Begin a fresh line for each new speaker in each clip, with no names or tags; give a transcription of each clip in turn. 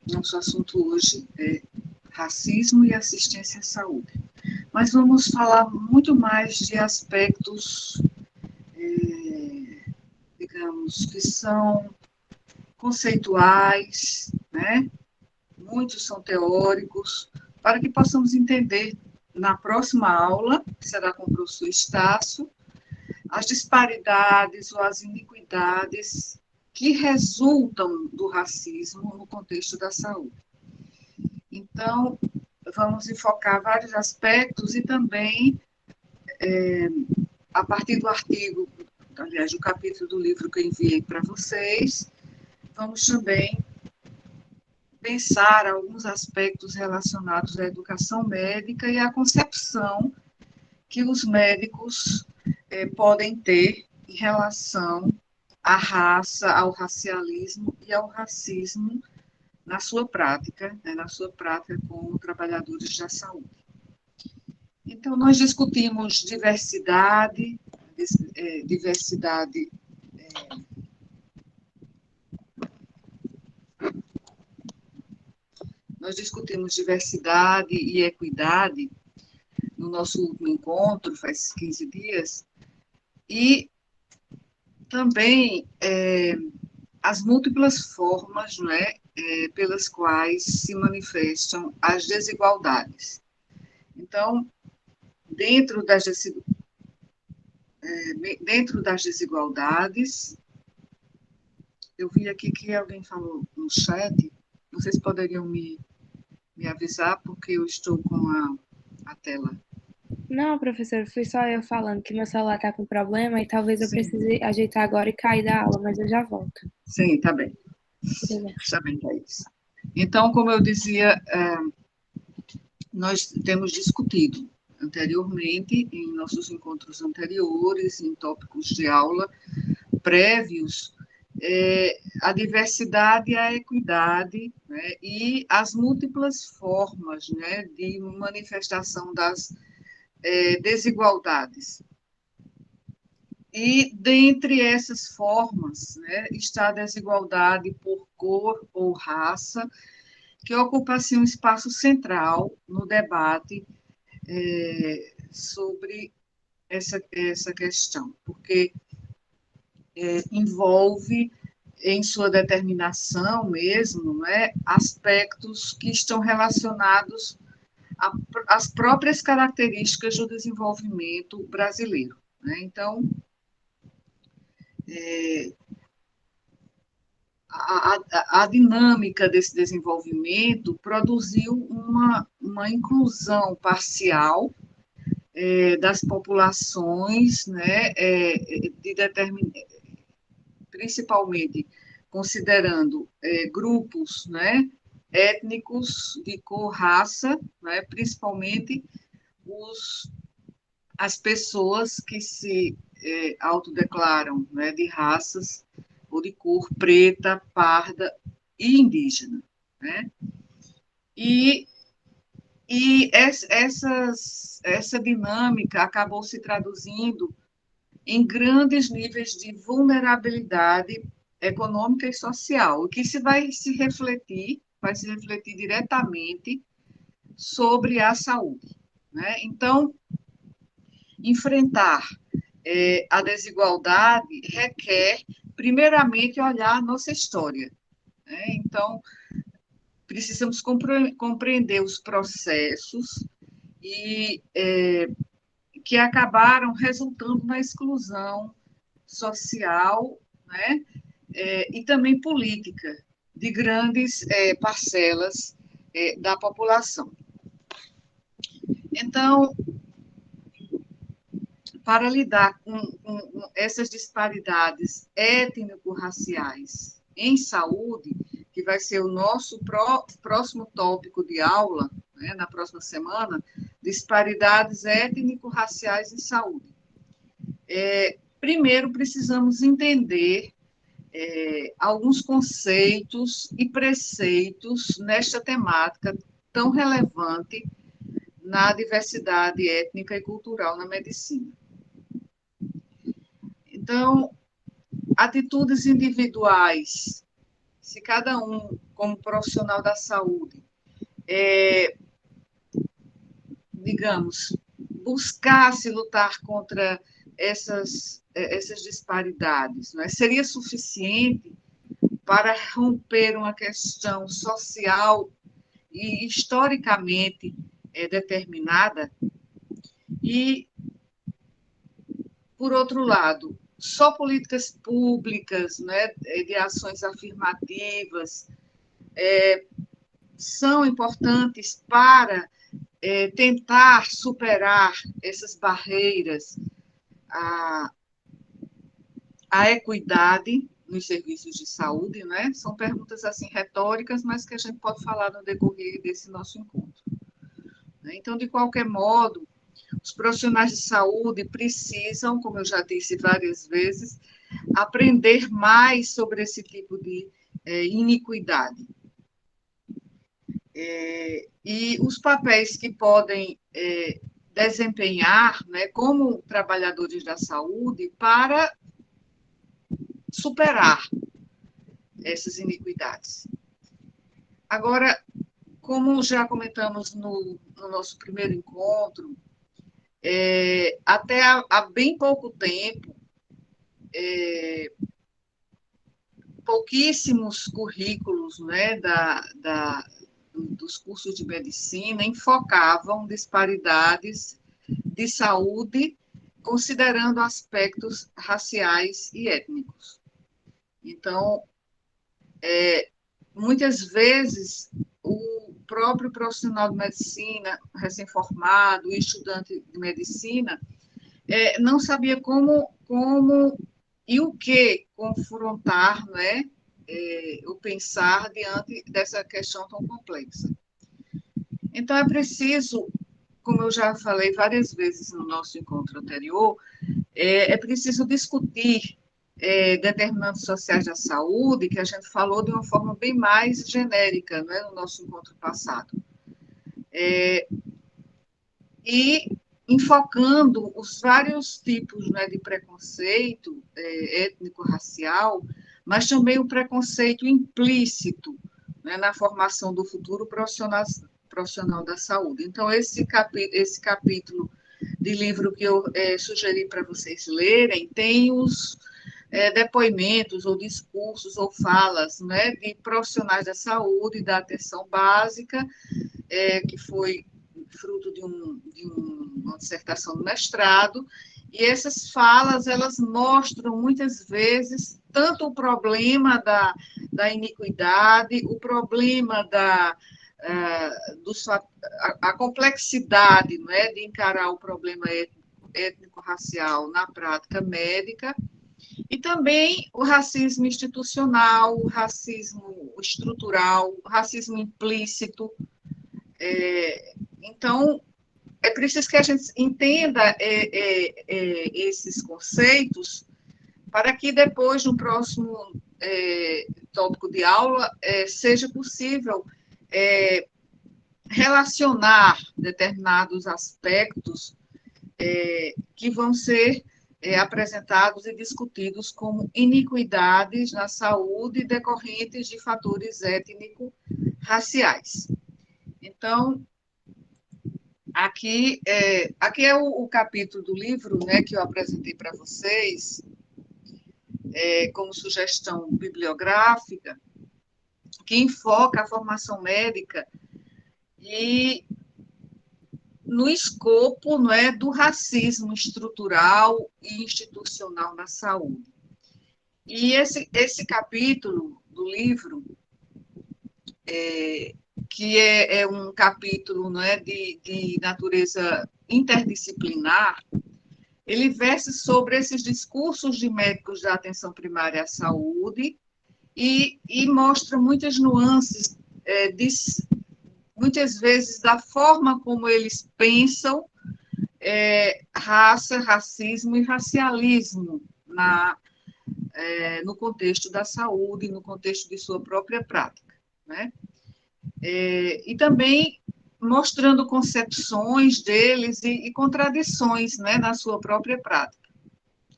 Nosso assunto hoje é racismo e assistência à saúde. Mas vamos falar muito mais de aspectos, digamos, que são conceituais, né? Muitos são teóricos, para que possamos entender na próxima aula, que será com o professor Estácio, as disparidades ou as iniquidades que resultam do racismo no contexto da saúde. Então, vamos enfocar vários aspectos e também, a partir do artigo, aliás, do capítulo do livro que eu enviei para vocês, vamos também pensar alguns aspectos relacionados à educação médica e à concepção que os médicos podem ter em relação à raça, ao racialismo e ao racismo na sua prática com trabalhadores da saúde. Então, nós discutimos diversidade, diversidade nós discutimos diversidade e equidade no nosso último encontro, faz 15 dias, e também as múltiplas formas, não é, pelas quais se manifestam as desigualdades. Então, dentro das desigualdades, eu vi aqui que alguém falou no chat, vocês poderiam me avisar, porque eu estou com a tela.
Não, professor, fui só eu falando que meu celular tá com problema e talvez eu
Sim,
precise ajeitar agora e cair da aula, mas eu já volto.
sim, está bem.
Obrigada.
Está bem, Thaís. Então, como eu dizia, nós temos discutido anteriormente, em nossos encontros anteriores, em tópicos de aula prévios, a diversidade e a equidade, né, e as múltiplas formas, né, de manifestação das desigualdades. E dentre essas formas, né, está a desigualdade por cor ou raça, que ocupa assim, um espaço central no debate sobre essa questão, porque envolve em sua determinação mesmo, né, aspectos que estão relacionados às próprias características do desenvolvimento brasileiro. Né? Então, a dinâmica desse desenvolvimento produziu uma inclusão parcial das populações, né, principalmente considerando grupos, né, étnicos de cor, raça, né, principalmente as pessoas que se autodeclaram, né, de raças ou de cor preta, parda e indígena, né? E essa dinâmica acabou se traduzindo em grandes níveis de vulnerabilidade econômica e social, o que vai se refletir diretamente sobre a saúde. Né? Então, enfrentar a desigualdade requer, primeiramente, olhar a nossa história. Né? Então, precisamos compreender os processos e que acabaram resultando na exclusão social, né, e também política de grandes parcelas da população. Então, para lidar com essas disparidades étnico-raciais em saúde, que vai ser o nosso próximo tópico de aula, né, na próxima semana, disparidades étnico-raciais em saúde. Primeiro, precisamos entender alguns conceitos e preceitos nesta temática tão relevante na diversidade étnica e cultural na medicina. Então, atitudes individuais, se cada um como profissional da saúde, digamos, buscasse lutar contra essas disparidades, não é? Seria suficiente para romper uma questão social e historicamente determinada? E, por outro lado, só políticas públicas, né, de ações afirmativas, são importantes para tentar superar essas barreiras à equidade nos serviços de saúde, né? São perguntas assim retóricas, mas que a gente pode falar no decorrer desse nosso encontro. Então, de qualquer modo, os profissionais de saúde precisam, como eu já disse várias vezes, aprender mais sobre esse tipo de iniquidade. E os papéis que podem desempenhar, né, como trabalhadores da saúde para superar essas iniquidades. Agora, como já comentamos no nosso primeiro encontro, até há bem pouco tempo, pouquíssimos currículos, né, dos cursos de medicina enfocavam disparidades de saúde, considerando aspectos raciais e étnicos. Então, muitas vezes, o próprio profissional de medicina, recém-formado, estudante de medicina, não sabia como e o que confrontar, não é? O pensar diante dessa questão tão complexa. Então, é preciso, como eu já falei várias vezes no nosso encontro anterior, é preciso discutir determinantes sociais da saúde, que a gente falou de uma forma bem mais genérica, né, no nosso encontro passado. E enfocando os vários tipos, né, de preconceito étnico-racial, mas também o preconceito implícito, né, na formação do futuro profissional da saúde. Então, esse capítulo de livro que eu sugeri para vocês lerem tem os depoimentos ou discursos ou falas, né, de profissionais da saúde, da atenção básica, que foi fruto de uma dissertação de mestrado, e essas falas, elas mostram muitas vezes tanto o problema da iniquidade, o problema a complexidade, não é, de encarar o problema étnico-racial na prática médica, e também o racismo institucional, o racismo estrutural, o racismo implícito. Então, é preciso que a gente entenda esses conceitos para que depois, no próximo tópico de aula, seja possível relacionar determinados aspectos que vão ser apresentados e discutidos como iniquidades na saúde decorrentes de fatores étnico-raciais. Então, aqui é o capítulo do livro, né, que eu apresentei para vocês, como sugestão bibliográfica, que enfoca a formação médica e no escopo, não é, do racismo estrutural e institucional na saúde. E esse capítulo do livro, que é um capítulo, não é, de natureza interdisciplinar, ele versa sobre esses discursos de médicos da atenção primária à saúde e mostra muitas nuances, muitas vezes, da forma como eles pensam raça, racismo e racialismo no contexto da saúde, no contexto de sua própria prática, né? E também mostrando concepções deles e contradições, né, na sua própria prática.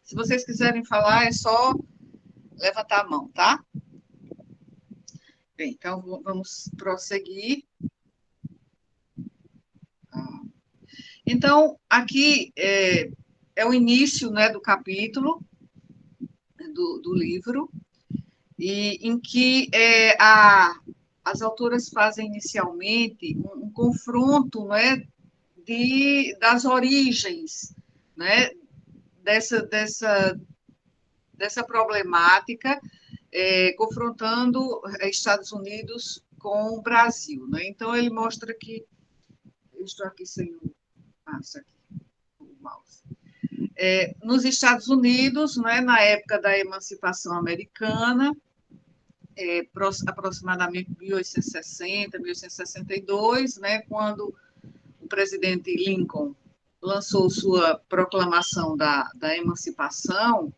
Se vocês quiserem falar, é só levantar a mão, tá? Bem, então, vamos prosseguir. Então, aqui é o início, né, do capítulo do livro, e em que as autoras fazem inicialmente um confronto, né, das origens, né, dessa problemática, confrontando Estados Unidos com o Brasil, né? Então, ele mostra que... Eu estou aqui sem o... isso aqui, o mouse. Nos Estados Unidos, né, na época da emancipação americana, aproximadamente 1860, 1862, né, quando o presidente Lincoln lançou sua proclamação da emancipação,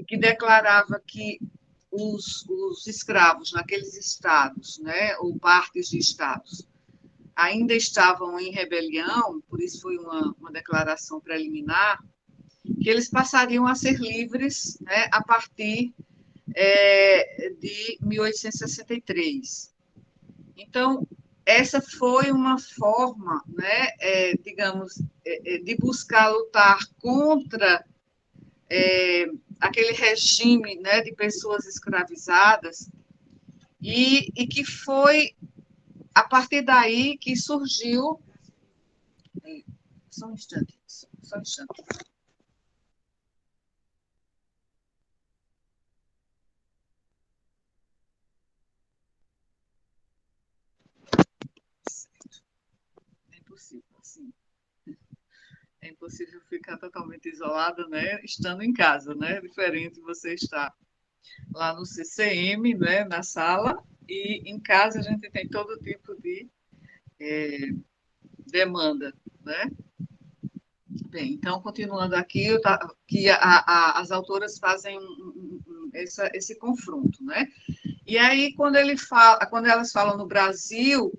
que declarava que os escravos naqueles estados, né, ou partes de estados, ainda estavam em rebelião, por isso foi uma declaração preliminar, que eles passariam a ser livres, né, a partir de 1863. Então, essa foi uma forma, né, digamos, de buscar lutar contra aquele regime, né, de pessoas escravizadas, e que foi a partir daí que surgiu... Só um instante, só um instante. É impossível, assim. É impossível ficar totalmente isolada, né, estando em casa, né? É diferente você estar lá no CCM, né, na sala, e em casa a gente tem todo tipo de demanda, né? Bem, então, continuando aqui, que as autoras fazem esse confronto, né? E aí, quando elas falam no Brasil,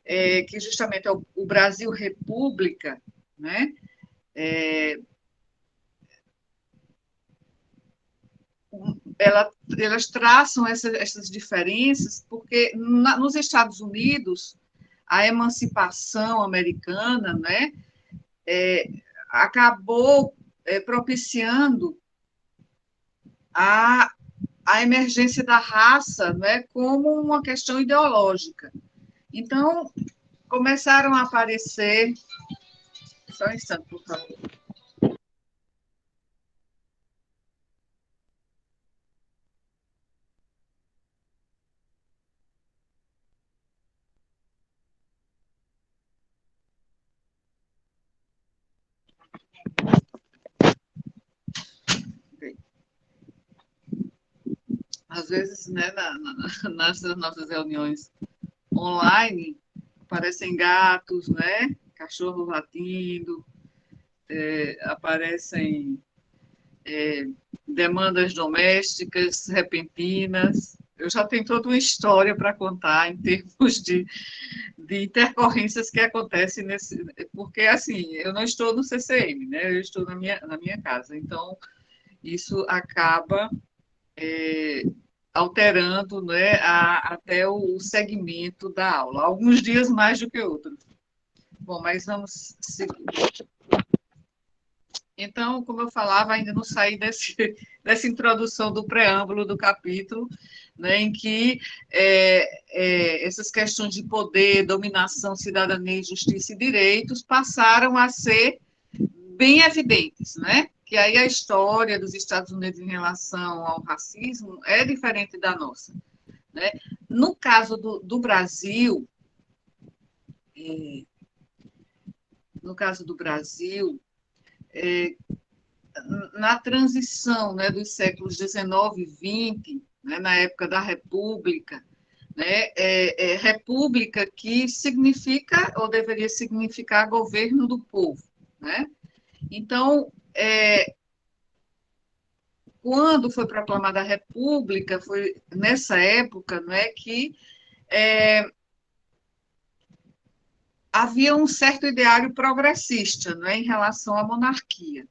que justamente é o Brasil República, né? Elas traçam essas diferenças porque nos Estados Unidos a emancipação americana, né, acabou propiciando a, a emergência da raça, né, como uma questão ideológica. Então, começaram a aparecer... Só um instante, por favor. Às vezes, né, nas nossas reuniões online, aparecem gatos, né, cachorro latindo, aparecem demandas domésticas repentinas. Eu já tenho toda uma história para contar em termos de intercorrências que acontecem nesse... Porque, assim, eu não estou no CCM, né? Eu estou na minha casa. Então, isso acaba alterando, né, até o segmento da aula. Alguns dias mais do que outros. Bom, mas vamos seguir. Então, como eu falava, ainda não saí dessa introdução do preâmbulo do capítulo, né, em que essas questões de poder, dominação, cidadania, justiça e direitos passaram a ser bem evidentes, né? Que aí a história dos Estados Unidos em relação ao racismo é diferente da nossa, né? No caso do Brasil, no caso do Brasil, na transição, né, dos séculos XIX e XX, né, na época da República, né, República que significa, ou deveria significar, governo do povo, né? Então, quando foi proclamada a República, foi nessa época, né, que havia um certo ideário progressista, né, em relação à monarquia.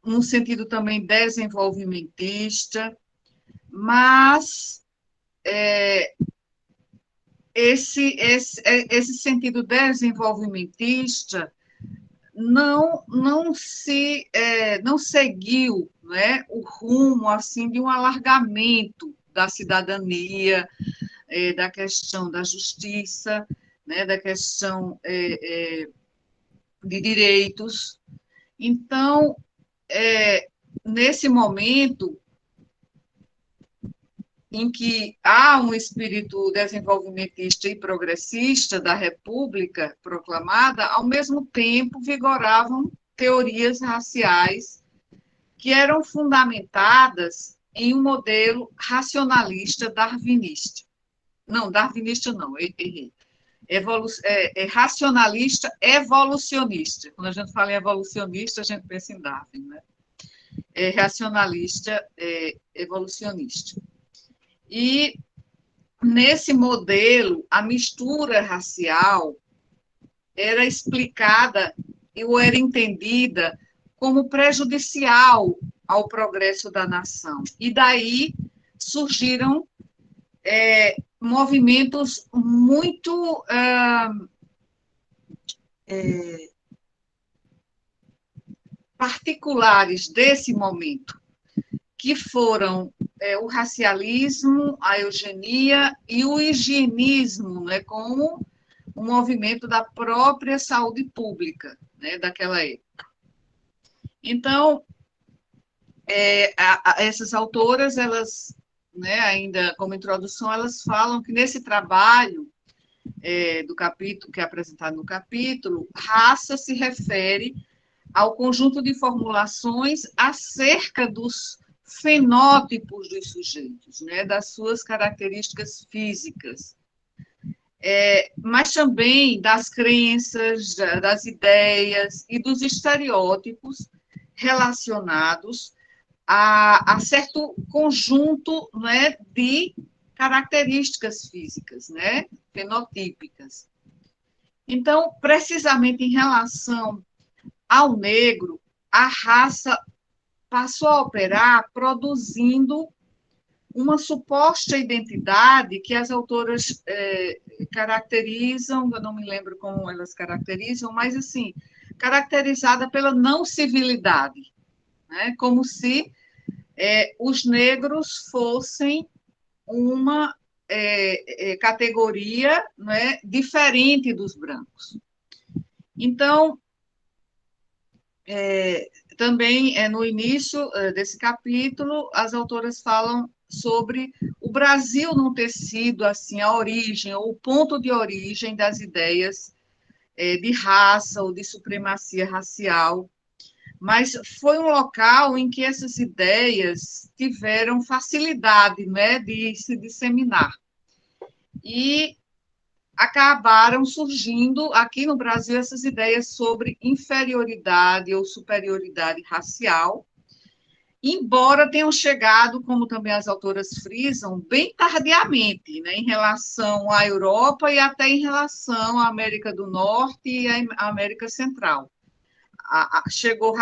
Um sentido também desenvolvimentista, mas esse sentido desenvolvimentista não seguiu, né, o rumo assim de um alargamento da cidadania, da questão da justiça, né, da questão de direitos. Então, nesse momento em que há um espírito desenvolvimentista e progressista da República proclamada, ao mesmo tempo vigoravam teorias raciais que eram fundamentadas em um modelo racionalista darwinista. Não, darwinista não, errei. Racionalista evolucionista. Quando a gente fala em evolucionista, a gente pensa em Darwin, né? Racionalista evolucionista. E nesse modelo, a mistura racial era explicada ou era entendida como prejudicial ao progresso da nação. E daí surgiram movimentos muito particulares desse momento, que foram o racialismo, a eugenia e o higienismo, né, como um movimento da própria saúde pública, né, daquela época. Então, essas autoras, elas, né, ainda como introdução, elas falam que nesse trabalho do capítulo, que é apresentado no capítulo, raça se refere ao conjunto de formulações acerca dos fenótipos dos sujeitos, né, das suas características físicas, mas também das crenças, das ideias e dos estereótipos relacionados a certo conjunto, né, de características físicas, né, fenotípicas. Então, precisamente em relação ao negro, a raça passou a operar produzindo uma suposta identidade que as autoras caracterizam, eu não me lembro como elas caracterizam, mas assim, caracterizada pela não civilidade, né? Como se os negros fossem uma categoria, né, diferente dos brancos. Então, também no início desse capítulo, as autoras falam sobre o Brasil não ter sido assim a origem ou o ponto de origem das ideias de raça ou de supremacia racial, mas foi um local em que essas ideias tiveram facilidade, né, de se disseminar. E acabaram surgindo aqui no Brasil essas ideias sobre inferioridade ou superioridade racial, embora tenham chegado, como também as autoras frisam, bem tardiamente, né, em relação à Europa e até em relação à América do Norte e à América Central. Chegou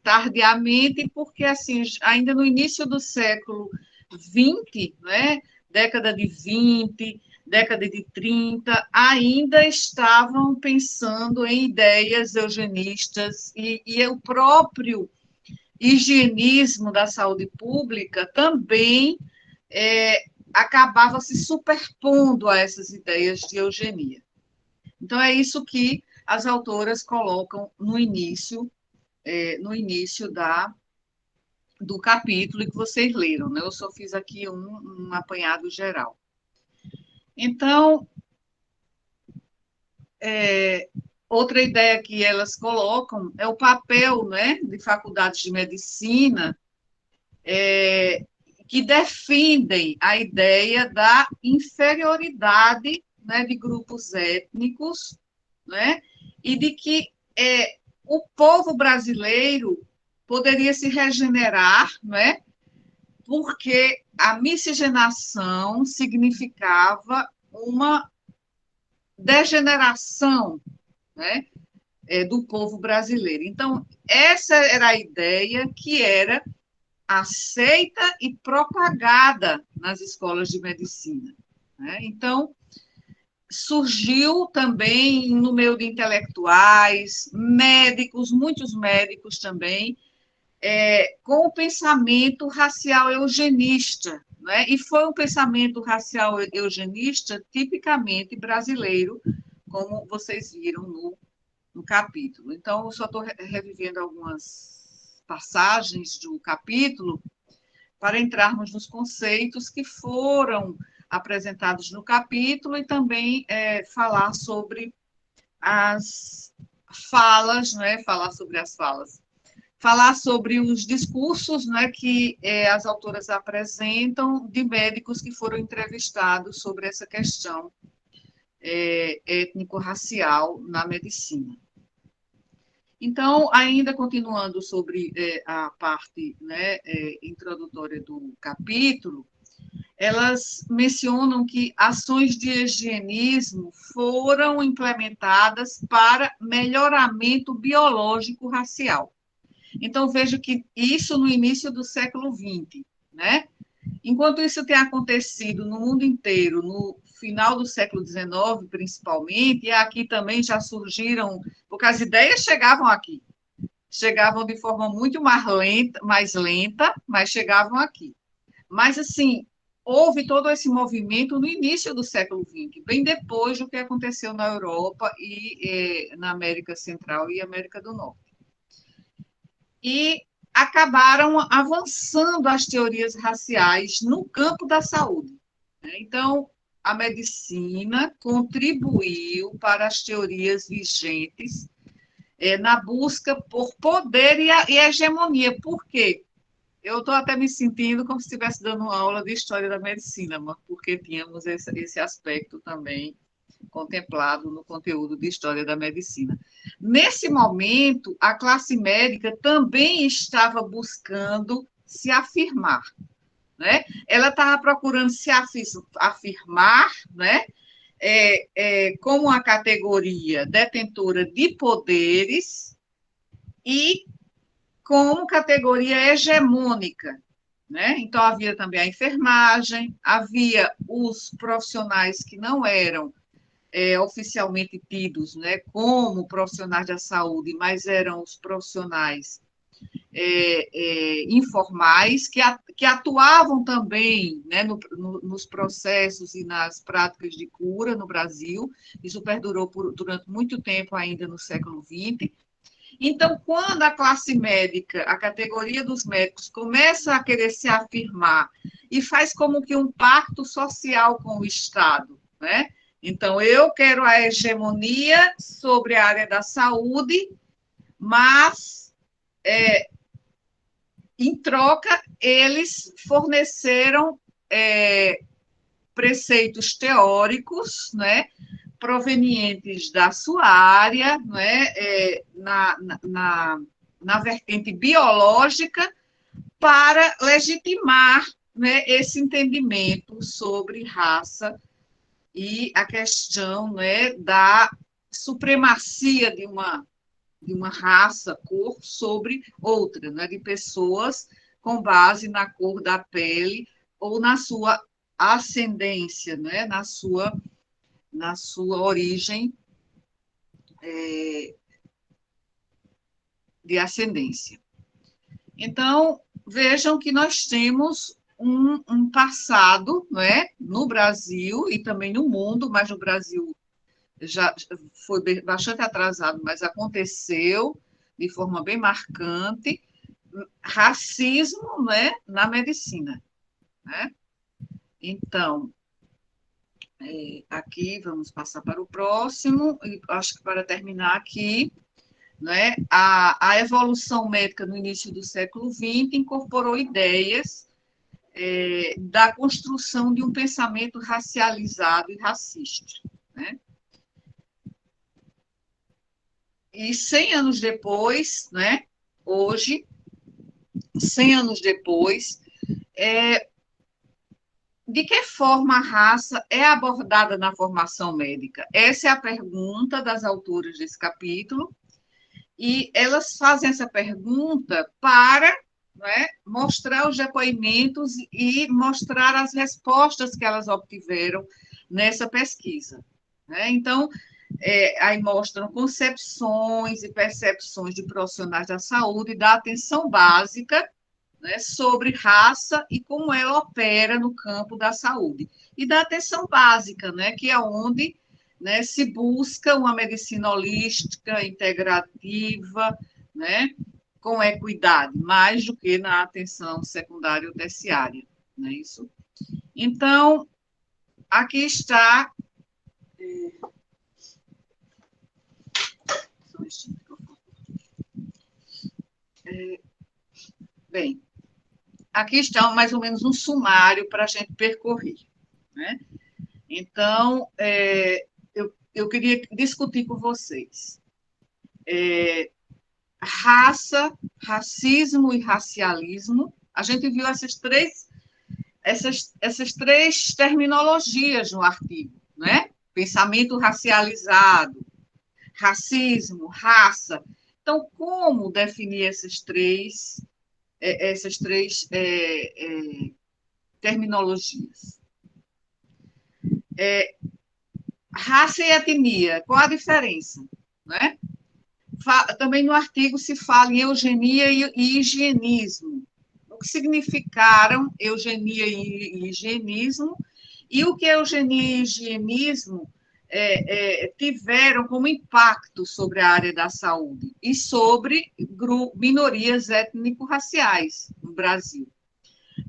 tardiamente porque, assim, ainda no início do século XX, né, década de 20, década de 30, ainda estavam pensando em ideias eugenistas e o próprio higienismo da saúde pública também acabava se superpondo a essas ideias de eugenia. Então, é isso que as autoras colocam no início do capítulo que vocês leram, né? Eu só fiz aqui um apanhado geral. Então, outra ideia que elas colocam é o papel, né, de faculdades de medicina que defendem a ideia da inferioridade, né, de grupos étnicos, né, e de que o povo brasileiro poderia se regenerar, né, porque a miscigenação significava uma degeneração, né, do povo brasileiro. Então, essa era a ideia que era aceita e propagada nas escolas de medicina, né? Então, surgiu também no meio de intelectuais, médicos, muitos médicos também, com o pensamento racial eugenista, né? E foi um pensamento racial eugenista tipicamente brasileiro, como vocês viram no capítulo. Então, eu só estou revivendo algumas passagens do capítulo para entrarmos nos conceitos que foram apresentados no capítulo e também falar sobre as falas, né? Falar sobre as falas. Falar sobre os discursos, né, que as autoras apresentam de médicos que foram entrevistados sobre essa questão étnico-racial na medicina. Então, ainda continuando sobre a parte, né, introdutória do capítulo, elas mencionam que ações de higienismo foram implementadas para melhoramento biológico racial. Então, vejo que isso no início do século XX, né? Enquanto isso tem acontecido no mundo inteiro, no final do século XIX, principalmente, e aqui também já surgiram, porque as ideias chegavam aqui, chegavam de forma muito mais lenta, mas chegavam aqui. Mas, assim, houve todo esse movimento no início do século XX, bem depois do que aconteceu na Europa e na América Central e América do Norte. E acabaram avançando as teorias raciais no campo da saúde. Então, a medicina contribuiu para as teorias vigentes na busca por poder e hegemonia. Por quê? Eu estou até me sentindo como se estivesse dando uma aula de história da medicina, mas porque tínhamos esse aspecto também contemplado no conteúdo de História da Medicina. Nesse momento, a classe médica também estava buscando se afirmar, né? Ela estava procurando se afirmar, né? Como uma categoria detentora de poderes e como categoria hegemônica, né? Então, havia também a enfermagem, havia os profissionais que não eram oficialmente tidos, né, como profissionais da saúde, mas eram os profissionais informais que atuavam também, né, nos processos e nas práticas de cura no Brasil. Isso perdurou durante muito tempo ainda no século XX. Então, quando a classe médica, a categoria dos médicos, começa a querer se afirmar e faz como que um pacto social com o Estado, né? Então, eu quero a hegemonia sobre a área da saúde, mas, em troca, eles forneceram preceitos teóricos, né, provenientes da sua área, né, na vertente biológica, para legitimar, né, esse entendimento sobre raça e a questão, né, da supremacia de uma raça, cor, sobre outra, né, de pessoas com base na cor da pele ou na sua ascendência, né, na sua origem de ascendência. Então, vejam que nós temos um passado, não é, no Brasil e também no mundo, mas no Brasil já foi bastante atrasado, mas aconteceu de forma bem marcante, racismo, né, na medicina, né? Então, aqui vamos passar para o próximo, e acho que para terminar aqui, né, a evolução médica no início do século XX incorporou ideias da construção de um pensamento racializado e racista, né? E 100 anos depois, né, hoje, 100 anos depois, de que forma a raça é abordada na formação médica? Essa é a pergunta das autoras desse capítulo, e elas fazem essa pergunta para não é? Mostrar os depoimentos e mostrar as respostas que elas obtiveram nessa pesquisa. Né? Então, aí mostram concepções e percepções de profissionais da saúde e da atenção básica, né, sobre raça e como ela opera no campo da saúde. E da atenção básica, né, que é onde, né, se busca uma medicina holística, integrativa, né, com equidade, mais do que na atenção secundária ou terciária. Não é isso? Então, aqui está. Bem, aqui está mais ou menos um sumário para a gente percorrer. Né? Então, eu queria discutir com vocês. Raça, racismo e racialismo. A gente viu essas três terminologias no artigo, né? Pensamento racializado, racismo, raça. Então, como definir essas três terminologias? Raça e etnia, qual a diferença? Né? Também no artigo se fala em eugenia e higienismo. O que significaram eugenia e higienismo e o que eugenia e higienismo tiveram como impacto sobre a área da saúde e sobre minorias étnico-raciais no Brasil.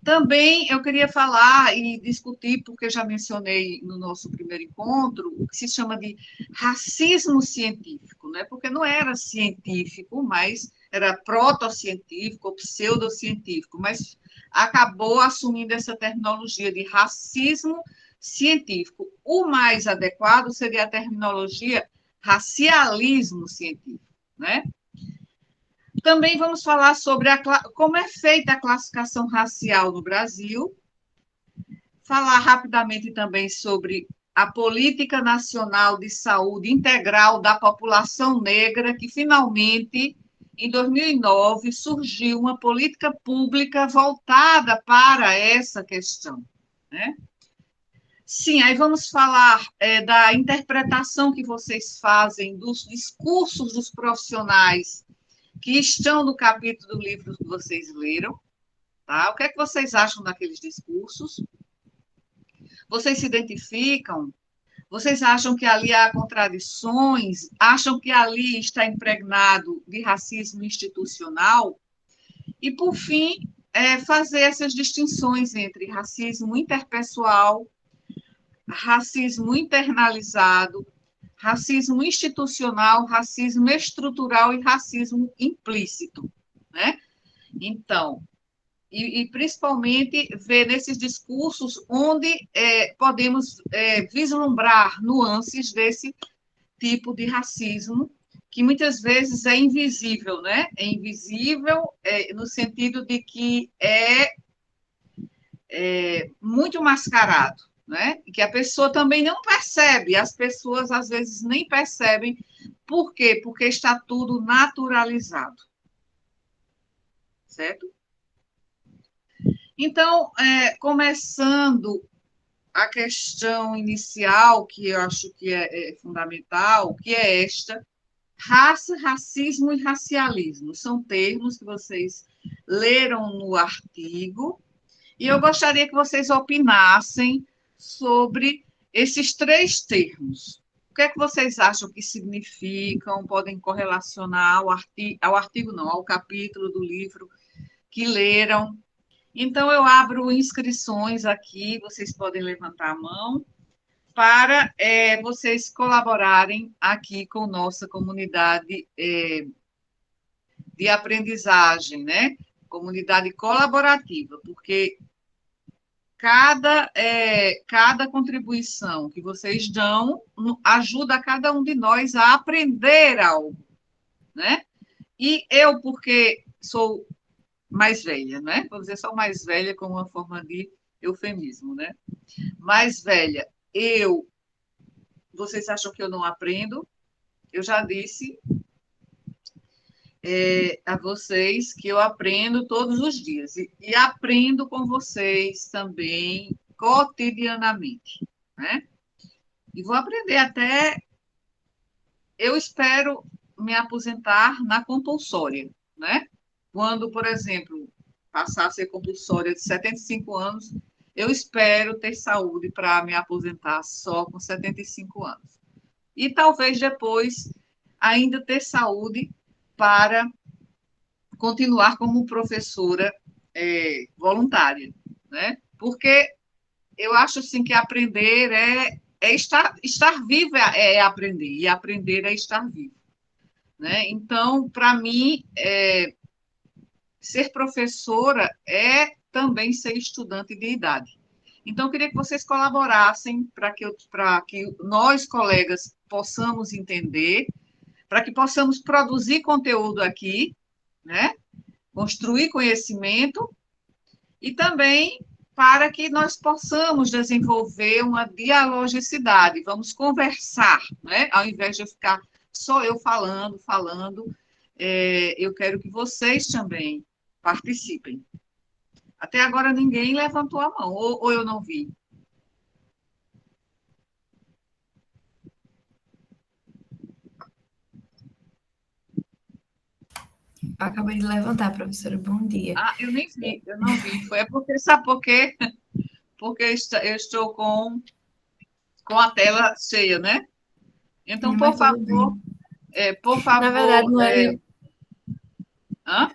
Também eu queria falar e discutir, porque já mencionei no nosso primeiro encontro, o que se chama de racismo científico, né? Porque não era científico, mas era protocientífico ou pseudocientífico, mas acabou assumindo essa terminologia de racismo científico. O mais adequado seria a terminologia racialismo científico, né? Também vamos falar sobre como é feita a classificação racial no Brasil, falar rapidamente também sobre a Política Nacional de Saúde Integral da População Negra, que finalmente, em 2009, surgiu uma política pública voltada para essa questão. Né? Sim, aí vamos falar da interpretação que vocês fazem dos discursos dos profissionais que estão no capítulo do livro que vocês leram, tá? O que é que vocês acham daqueles discursos? Vocês se identificam? Vocês acham que ali há contradições? Acham que ali está impregnado de racismo institucional? E, por fim, fazer essas distinções entre racismo interpessoal, racismo internalizado, racismo institucional, racismo estrutural e racismo implícito, né? Então, e principalmente ver nesses discursos onde podemos vislumbrar nuances desse tipo de racismo, que muitas vezes é invisível, né? É invisível no sentido de que é muito mascarado, né? Que a pessoa também não percebe, as pessoas às vezes nem percebem. Por quê? Porque está tudo naturalizado, certo? Então, começando a questão inicial, que eu acho que é fundamental, que é esta: raça, racismo e racialismo. São termos que vocês leram no artigo, e eu gostaria que vocês opinassem sobre esses três termos. O que é que vocês acham que significam? Podem correlacionar ao artigo não, ao capítulo do livro que leram. Então, eu abro inscrições aqui, vocês podem levantar a mão, para vocês colaborarem aqui com nossa comunidade de aprendizagem, né? Comunidade colaborativa, porque cada contribuição que vocês dão ajuda cada um de nós a aprender algo, né? E eu, porque sou mais velha, né? Vou dizer só mais velha como uma forma de eufemismo, né? Mais velha, vocês acham que eu não aprendo? Eu já disse, a vocês que eu aprendo todos os dias e aprendo com vocês também cotidianamente, né? E vou aprender até, eu espero me aposentar na compulsória, né? Quando, por exemplo, passar a ser compulsória de 75 anos, eu espero ter saúde para me aposentar só com 75 anos. E talvez depois ainda ter saúde para continuar como professora voluntária, né? Porque eu acho assim que aprender é estar vivo é aprender, e aprender é estar vivo, né? Então, para mim, ser professora é também ser estudante de idade. Então, eu queria que vocês colaborassem para que nós, colegas, possamos entender, para que possamos produzir conteúdo aqui, né? Construir conhecimento e também para que nós possamos desenvolver uma dialogicidade. Vamos conversar, né? Ao invés de eu ficar só eu falando, eu quero que vocês também participem. Até agora ninguém levantou a mão, ou eu não vi.
Acabei de levantar, professora. Bom dia.
Ah, eu nem vi, eu não vi. Sabe por quê? Porque eu estou com a tela cheia, né? Então,
Não, mas tudo bem.
por
Na verdade,
favor,
não é.
hã?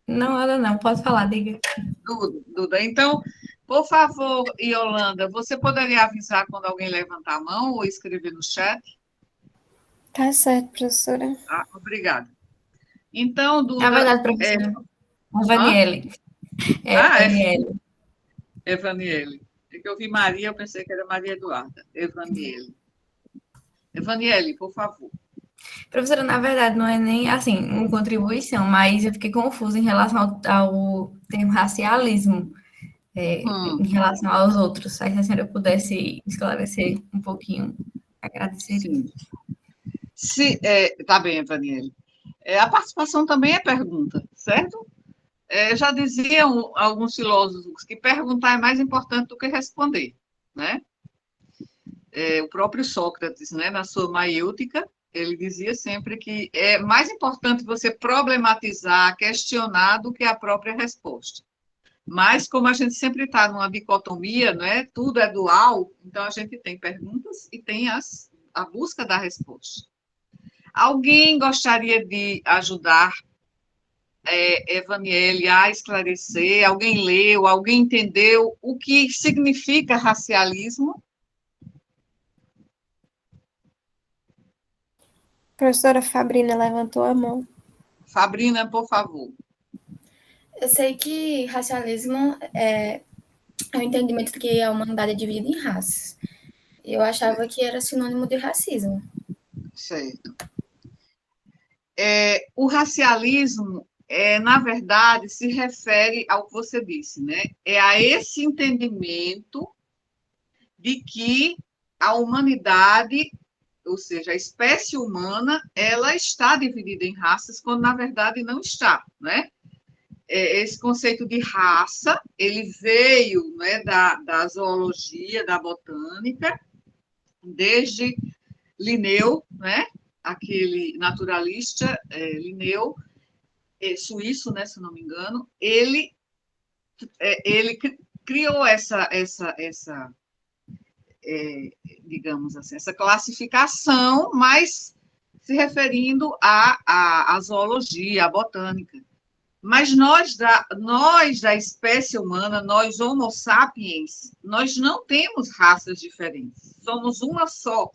Não, ela não. Pode falar, diga.
Duda. Então, por favor, Yolanda, você poderia avisar quando alguém levantar a mão ou escrever no chat?
Tá certo, professora.
Ah, obrigada. Então,
Na
Duda,
verdade, professora, é
hã?
Vaniele. É
Ah,
Vaniele.
Evaniele. É que eu vi Maria, eu pensei que era Maria Eduarda. Evaniele. Evaniele, por favor.
Professora, na verdade, não é nem assim uma contribuição, mas eu fiquei confusa em relação ao termo racialismo, em
Hum,
relação aos outros. Aí, se a senhora pudesse esclarecer um pouquinho, agradeceria.
sim. Tá bem, Evaniele. A participação também é pergunta, certo? Já diziam alguns filósofos que perguntar é mais importante do que responder, né? O próprio Sócrates, né, na sua Maiêutica, ele dizia sempre que é mais importante você problematizar, questionar, do que a própria resposta. Mas, como a gente sempre está numa dicotomia, né, tudo é dual, então a gente tem perguntas e tem a busca da resposta. Alguém gostaria de ajudar Evaniele a esclarecer? Alguém leu, alguém entendeu o que significa racialismo?
A professora Fabrina levantou a mão.
Fabrina, por favor.
Eu sei que racialismo é o entendimento de que a humanidade é dividida em raças. Eu achava que era sinônimo de racismo.
Certo. O racialismo, na verdade, se refere ao que você disse, né? É a esse entendimento de que a humanidade, ou seja, a espécie humana, ela está dividida em raças, quando na verdade não está, né? Esse conceito de raça, ele veio, né, da zoologia, da botânica, desde Linneu, né, aquele naturalista Linneu, suíço, né, se não me engano, ele criou digamos assim, essa classificação, mas se referindo à zoologia, à botânica. Mas nós da espécie humana, nós Homo sapiens, nós não temos raças diferentes. Somos uma só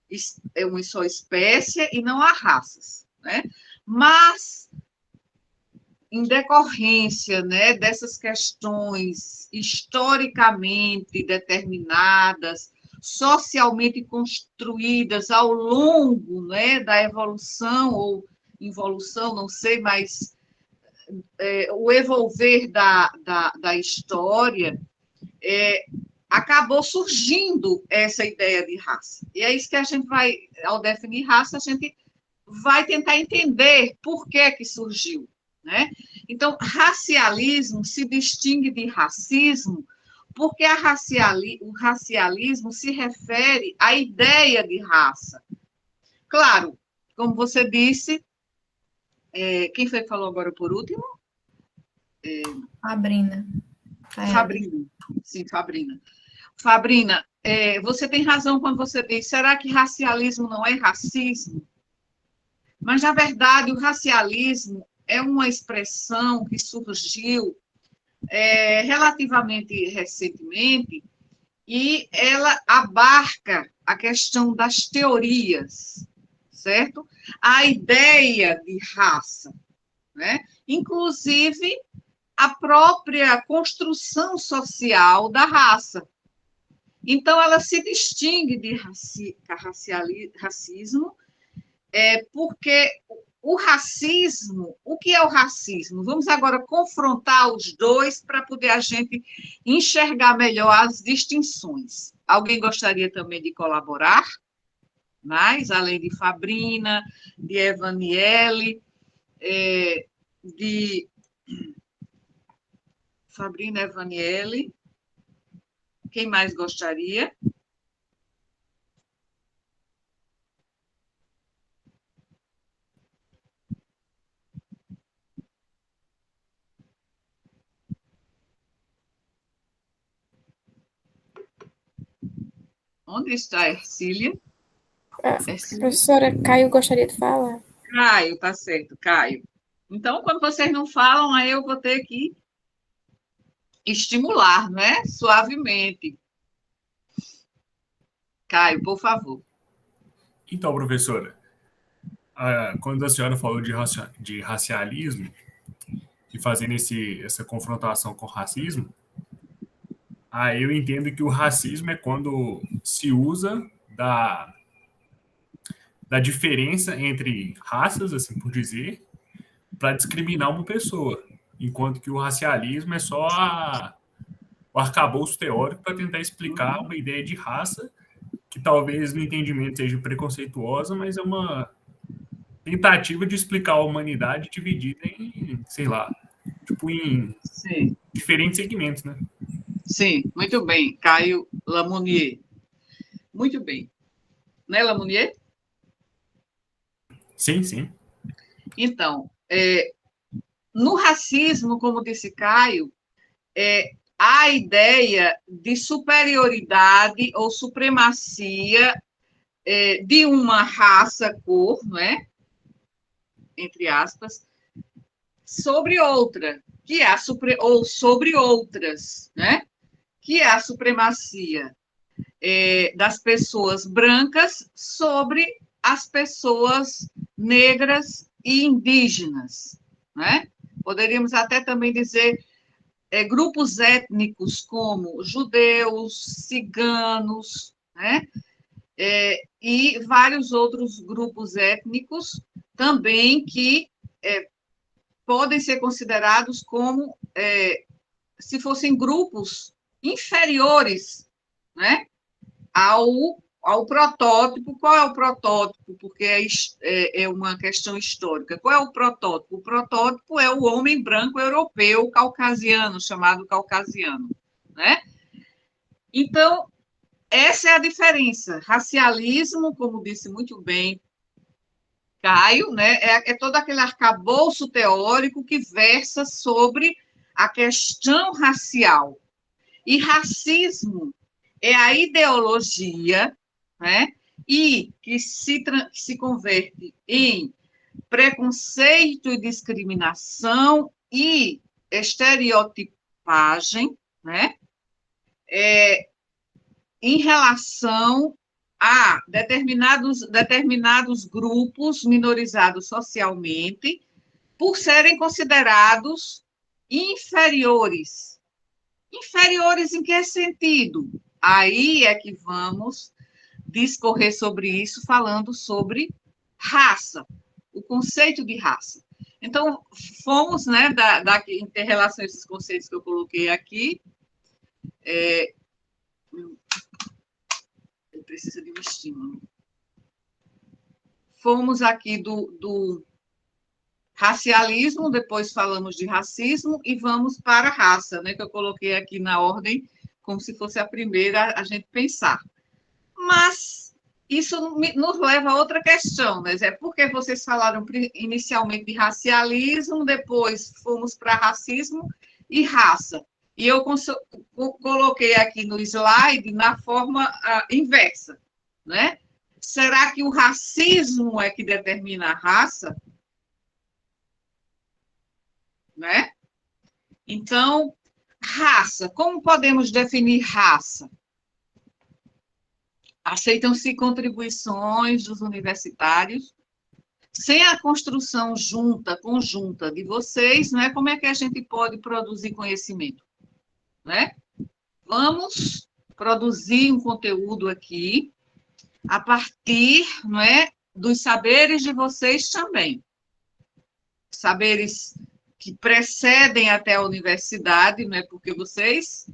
espécie e não há raças, né? Mas, em decorrência, né, dessas questões historicamente determinadas, socialmente construídas ao longo, né, da evolução ou involução, não sei, mas o evolver da história, acabou surgindo essa ideia de raça. E é isso que a gente vai, ao definir raça, a gente vai tentar entender por que que surgiu, né? Então, racialismo se distingue de racismo porque o racialismo se refere à ideia de raça. Claro, como você disse, quem foi que falou agora por último?
Sabrina.
Fabrina. Sim, Fabrina. Fabrina, você tem razão quando você diz, será que racialismo não é racismo? Mas, na verdade, o racialismo é uma expressão que surgiu relativamente recentemente e ela abarca a questão das teorias, certo? A ideia de raça, né? Inclusive a própria construção social da raça. Então, ela se distingue de racismo, porque o racismo, o que é o racismo? Vamos agora confrontar os dois para poder a gente enxergar melhor as distinções. Alguém gostaria também de colaborar? Mais, além de Fabrina, de Evaniele, de Fabrina, Evaniele. Quem mais gostaria? Onde está a Ercília?
Professora Caio gostaria de falar.
Caio, tá certo, Caio. Então, quando vocês não falam, aí eu vou ter que estimular, né? Suavemente. Caio, por favor.
Então, professora, quando a senhora falou de racialismo e fazendo essa confrontação com o racismo, aí eu entendo que o racismo é quando se usa da diferença entre raças, assim por dizer, para discriminar uma pessoa, enquanto que o racialismo é só o arcabouço teórico para tentar explicar uma ideia de raça que talvez no entendimento seja preconceituosa, mas é uma tentativa de explicar a humanidade dividida em, sei lá, tipo em
Sim,
diferentes segmentos, né?
sim, muito bem. Caio Lamounier. Muito bem. Né, Lamounier?
Sim, sim.
Então, no racismo, como disse Caio, há a ideia de superioridade ou supremacia de uma raça, cor, não é? Entre aspas, sobre outra, que é ou sobre outras, né? Que é a supremacia das pessoas brancas sobre as pessoas negras e indígenas, né? Poderíamos até também dizer grupos étnicos como judeus, ciganos, né? E vários outros grupos étnicos também que podem ser considerados como se fossem grupos inferiores, né, ao protótipo. Qual é o protótipo? Porque é uma questão histórica. Qual é o protótipo? O protótipo é o homem branco europeu caucasiano, chamado caucasiano, né? Então, essa é a diferença. Racialismo, como disse muito bem Caio, né, é todo aquele arcabouço teórico que versa sobre a questão racial. E racismo é a ideologia, né, e que se converte em preconceito e discriminação e estereotipagem, né, em relação a determinados grupos minorizados socialmente, por serem considerados inferiores. Inferiores em que sentido? Aí é que vamos discorrer sobre isso, falando sobre raça, o conceito de raça. Então, fomos, né, em relação a esses conceitos que eu coloquei aqui, ele precisa de um estímulo. fomos aqui do racialismo, depois falamos de racismo e vamos para a raça, né, que eu coloquei aqui na ordem como se fosse a primeira a gente pensar. Mas isso nos leva a outra questão, né, Zé? Porque vocês falaram inicialmente de racialismo, depois fomos para racismo e raça. E eu coloquei aqui no slide na forma inversa, né? Será que o racismo é que determina a raça? Né? Então, raça. Como podemos definir raça? Aceitam-se contribuições dos universitários, sem a construção conjunta de vocês, né? Como é que a gente pode produzir conhecimento? Né? Vamos produzir um conteúdo aqui a partir, não é, dos saberes de vocês também. Saberes que precedem até a universidade, não é, porque vocês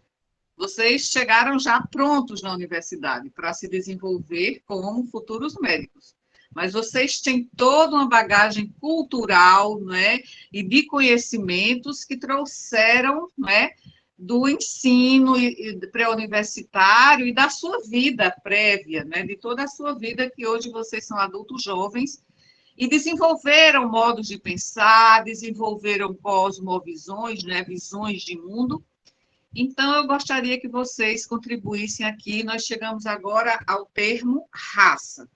chegaram já prontos na universidade para se desenvolver como futuros médicos. Mas vocês têm toda uma bagagem cultural, não é, e de conhecimentos que trouxeram, não é, do ensino pré-universitário e da sua vida prévia, né, de toda a sua vida, que hoje vocês são adultos jovens, e desenvolveram modos de pensar, desenvolveram cosmovisões, né, visões de mundo. Então, eu gostaria que vocês contribuíssem aqui. Nós chegamos agora ao termo raça.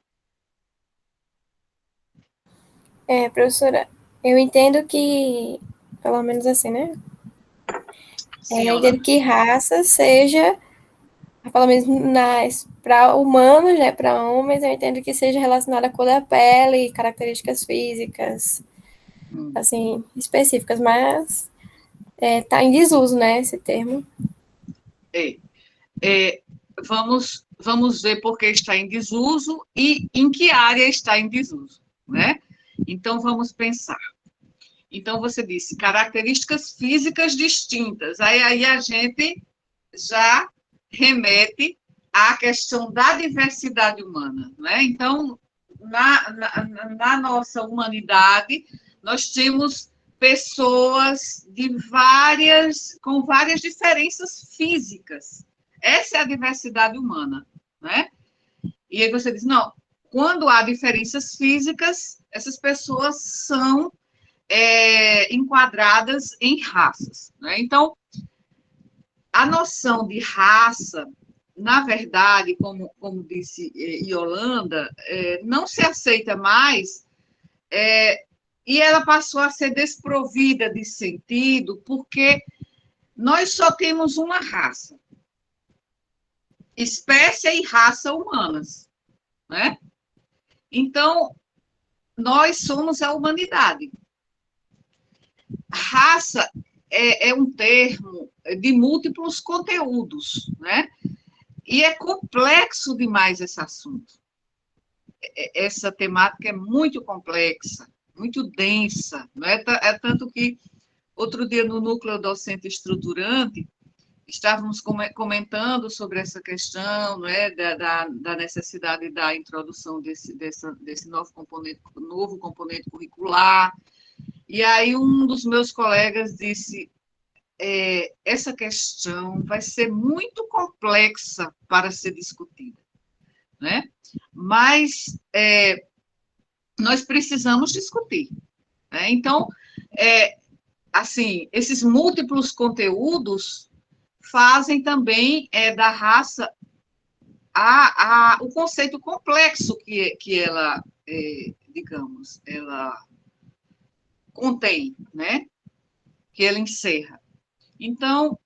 Professora, eu entendo que, pelo menos assim, né? Eu entendo que raça seja, pelo menos para humanos, né, para homens, eu entendo que seja relacionada à cor da pele, características físicas, assim, específicas, mas está em desuso, né, esse termo.
Vamos ver por que está em desuso e em que área está em desuso, né? Então, vamos pensar. Então, você disse características físicas distintas. Aí a gente já remete à questão da diversidade humana, né? Então, na nossa humanidade, nós temos pessoas com várias diferenças físicas. Essa é a diversidade humana, né? E aí você diz, não, quando há diferenças físicas, essas pessoas são enquadradas em raças, né? Então, a noção de raça, na verdade, como disse Yolanda, não se aceita mais, e ela passou a ser desprovida de sentido, porque nós só temos uma raça, espécie e raça humanas, né? Então, nós somos a humanidade. Raça é um termo de múltiplos conteúdos, né? E é complexo demais esse assunto. Essa temática é muito complexa, muito densa, não é? É tanto que, outro dia, no Núcleo Docente Estruturante, estávamos comentando sobre essa questão, não é? Da necessidade da introdução desse novo componente curricular. E aí um dos meus colegas disse, essa questão vai ser muito complexa para ser discutida, né? Mas nós precisamos discutir, né? Então, assim, esses múltiplos conteúdos fazem também da raça o conceito complexo que ela, digamos, ela contém, né? Que ela encerra. Então,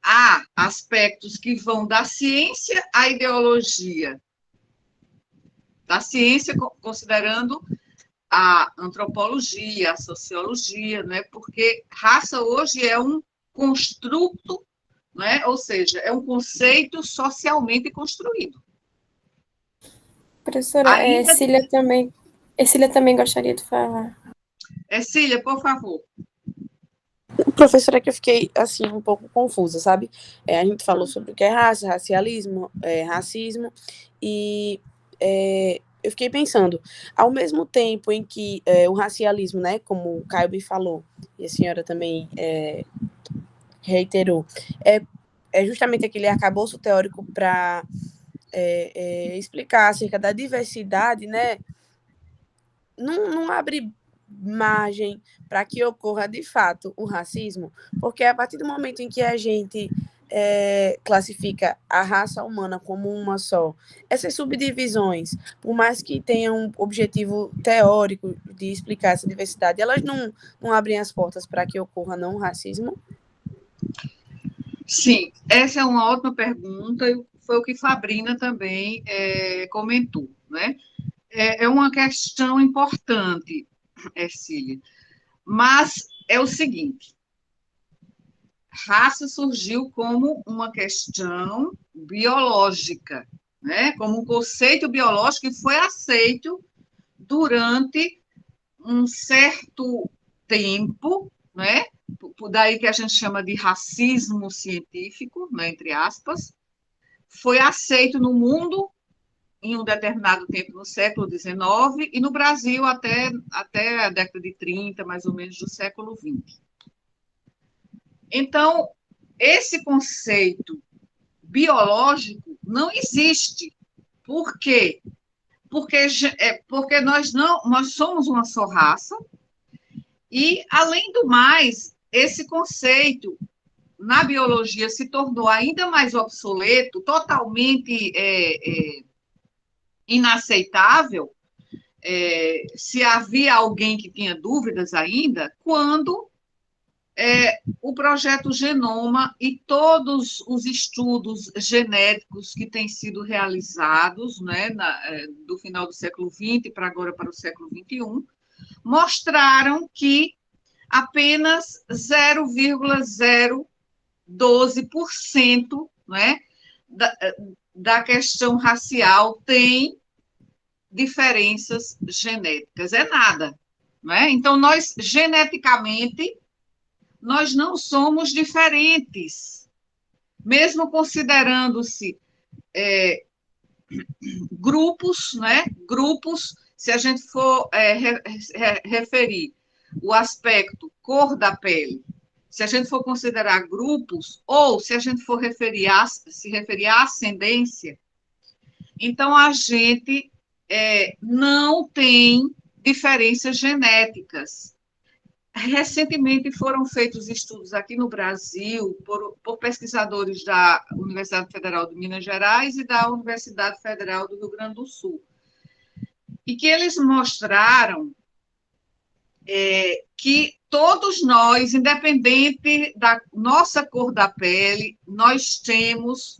há aspectos que vão da ciência à ideologia, da ciência considerando a antropologia, a sociologia, né? Porque raça hoje é um construto, né? Ou seja, é um conceito socialmente construído.
Professora, Cília também gostaria de falar.
Cília, por favor.
Professora, que eu fiquei, assim, um pouco confusa, sabe? A gente falou sobre o que é raça, racialismo, racismo, e eu fiquei pensando, ao mesmo tempo em que o racialismo, né, como o Caio falou, e a senhora também reiterou, é justamente aquele arcabouço teórico para explicar acerca da diversidade, né, não abre margem para que ocorra de fato o racismo, porque a partir do momento em que a gente classifica a raça humana como uma só, essas subdivisões, por mais que tenham um objetivo teórico de explicar essa diversidade, elas não abrem as portas para que ocorra não o racismo?
Sim, essa é uma ótima pergunta, e foi o que Fabrina também comentou, né? É uma questão importante, Cília, mas é o seguinte, raça surgiu como uma questão biológica, né? Como um conceito biológico que foi aceito durante um certo tempo, né? Por daí que a gente chama de racismo científico, né, entre aspas, foi aceito no mundo em um determinado tempo no século XIX e no Brasil até a década de 30, mais ou menos, do século XX. Então, esse conceito biológico não existe. Por quê? Porque nós somos uma só raça e, além do mais, esse conceito na biologia se tornou ainda mais obsoleto, totalmente inaceitável, se havia alguém que tinha dúvidas ainda, quando o projeto Genoma e todos os estudos genéticos que têm sido realizados, né, do final do século XX para agora para o século XXI, mostraram que apenas 0,012%, né, da questão racial tem diferenças genéticas. É nada. Né? Então, nós, geneticamente, nós não somos diferentes, mesmo considerando-se grupos, né? Grupos, se a gente for referir o aspecto cor da pele, se a gente for considerar grupos, ou se a gente for se referir à ascendência, então a gente não tem diferenças genéticas. Recentemente foram feitos estudos aqui no Brasil por pesquisadores da Universidade Federal de Minas Gerais e da Universidade Federal do Rio Grande do Sul, e que eles mostraram que todos nós, independente da nossa cor da pele, nós temos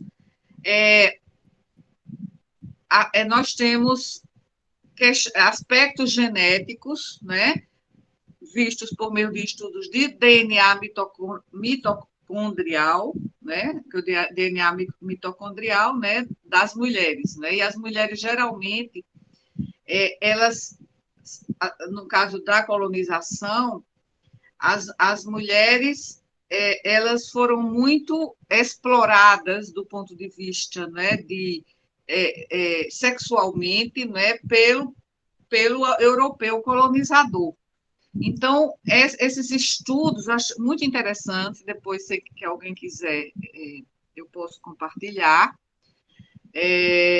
aspectos genéticos, né, vistos por meio de estudos de DNA mitocondrial, né, o DNA mitocondrial, né, das mulheres, né, e as mulheres geralmente, elas, no caso da colonização, as mulheres, elas foram muito exploradas do ponto de vista, né, sexualmente, né, pelo europeu colonizador. Então, esses estudos, eu acho muito interessantes, depois, se alguém quiser, eu posso compartilhar.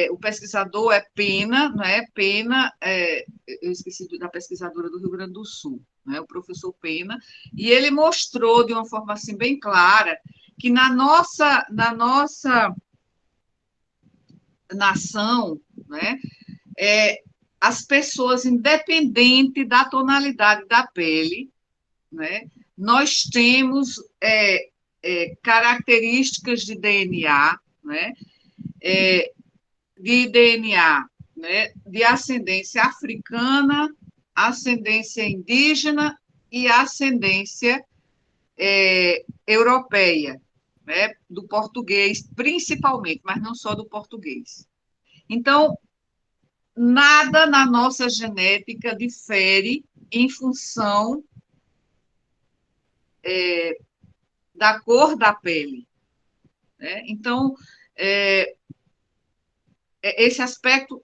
O pesquisador é Pena, né? Pena, eu esqueci da pesquisadora do Rio Grande do Sul, né? O professor Pena, e ele mostrou de uma forma assim bem clara que na nossa nação, né, as pessoas, independente da tonalidade da pele, né, nós temos características de DNA, né, né, de ascendência africana, ascendência indígena e ascendência europeia, né, do português principalmente, mas não só do português. Então, nada na nossa genética difere em função da cor da pele. Né? Então, esse aspecto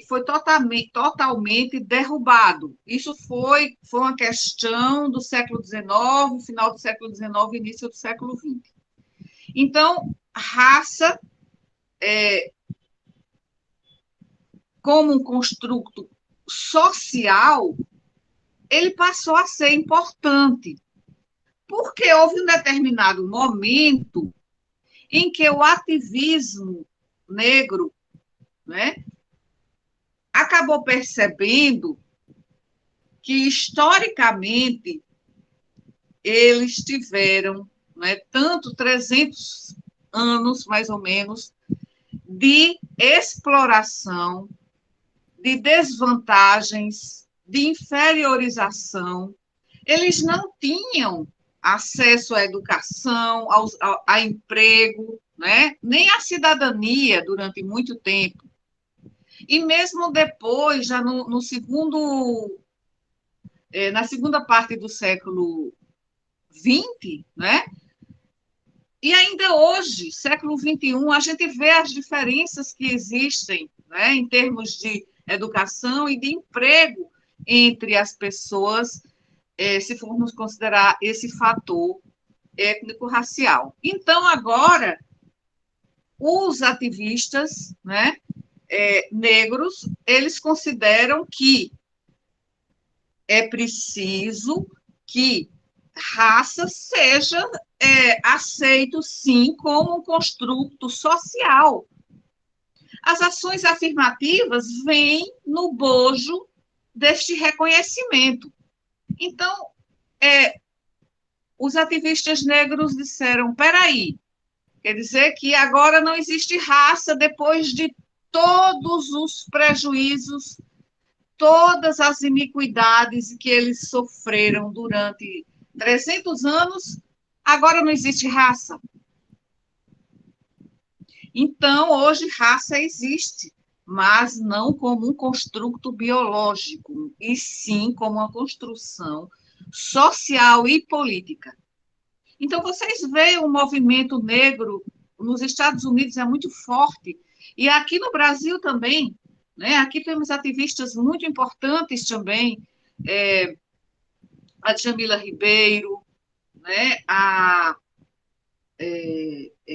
foi totalmente derrubado. Isso foi uma questão do século XIX, final do século XIX, início do século XX. Então, raça, como um construto social, ele passou a ser importante, porque houve um determinado momento em que o ativismo negro, né, acabou percebendo que, historicamente, eles tiveram, né, tanto 300 anos, mais ou menos, de exploração, de desvantagens, de inferiorização. Eles não tinham acesso à educação, a emprego, né? Nem à cidadania durante muito tempo. E mesmo depois, já na segunda parte do século XX, né? E ainda hoje, século XXI, a gente vê as diferenças que existem, né, em termos de educação e de emprego entre as pessoas, se formos considerar esse fator étnico-racial. Então, agora, os ativistas, né, negros, eles consideram que é preciso que raça seja aceito, sim, como um construto social. As ações afirmativas vêm no bojo deste reconhecimento. Então, os ativistas negros disseram, peraí, quer dizer que agora não existe raça depois de todos os prejuízos, todas as iniquidades que eles sofreram durante 300 anos, agora não existe raça. Então, hoje, raça existe, mas não como um construto biológico, e sim como uma construção social e política. Então, vocês veem o movimento negro nos Estados Unidos é muito forte, e aqui no Brasil também, né? Aqui temos ativistas muito importantes também, a Djamila Ribeiro, né?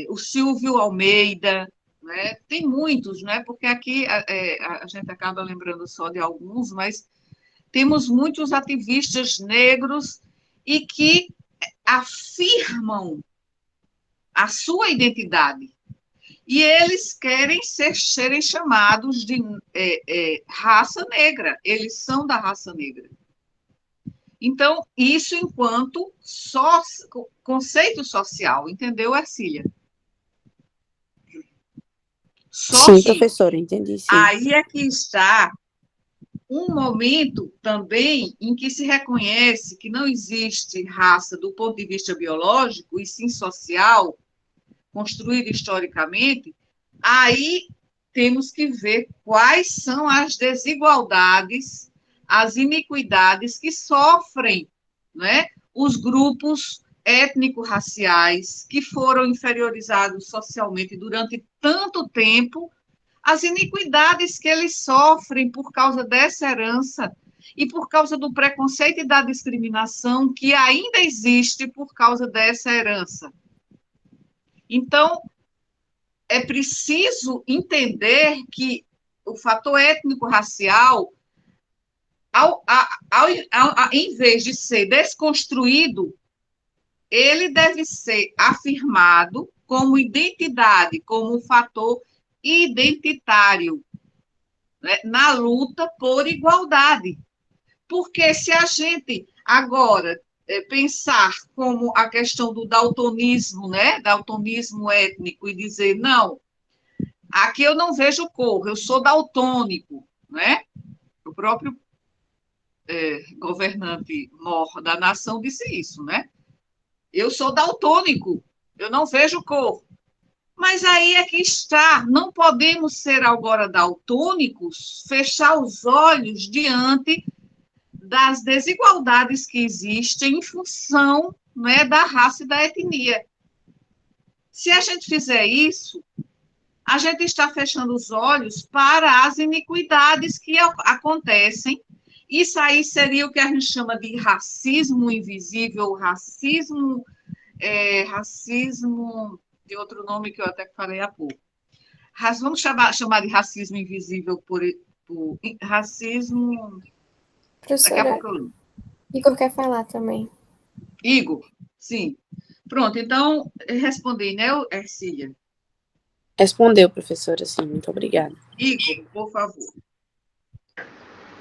O Silvio Almeida, né? Tem muitos, né? Porque aqui a gente acaba lembrando só de alguns, mas temos muitos ativistas negros e que afirmam a sua identidade. E eles querem serem chamados de raça negra, eles são da raça negra. Então, isso enquanto conceito social, entendeu, Ercília? Só
Sim,
que
professora, entendi, sim.
aí é que está um momento também em que se reconhece que não existe raça do ponto de vista biológico, e sim social, construído historicamente, aí temos que ver quais são as desigualdades, as iniquidades que sofrem, né, os grupos étnico-raciais que foram inferiorizados socialmente durante tanto tempo, as iniquidades que eles sofrem por causa dessa herança e por causa do preconceito e da discriminação que ainda existe por causa dessa herança. Então, é preciso entender que o fator étnico-racial, em vez de ser desconstruído, ele deve ser afirmado como identidade, como um fator identitário, né, na luta por igualdade. Porque se a gente agora pensar como a questão do daltonismo, né, daltonismo étnico, e dizer, não, aqui eu não vejo cor, eu sou daltônico, né? O próprio governante mor da nação disse isso, né? Eu sou daltônico, eu não vejo cor. Mas aí é que está, não podemos ser agora daltônicos, fechar os olhos diante das desigualdades que existem em função, né, da raça e da etnia. Se a gente fizer isso, a gente está fechando os olhos para as iniquidades que acontecem. Isso aí seria o que a gente chama de racismo invisível, racismo, tem outro nome que eu até falei há pouco. Vamos chamar de racismo invisível por racismo... Daqui a
Professora,
pouco eu lembro.
Igor quer falar também.
Igor, sim. Pronto, então, respondi, né, Ercília?
Respondeu, professora, sim, muito obrigada.
Igor, por favor.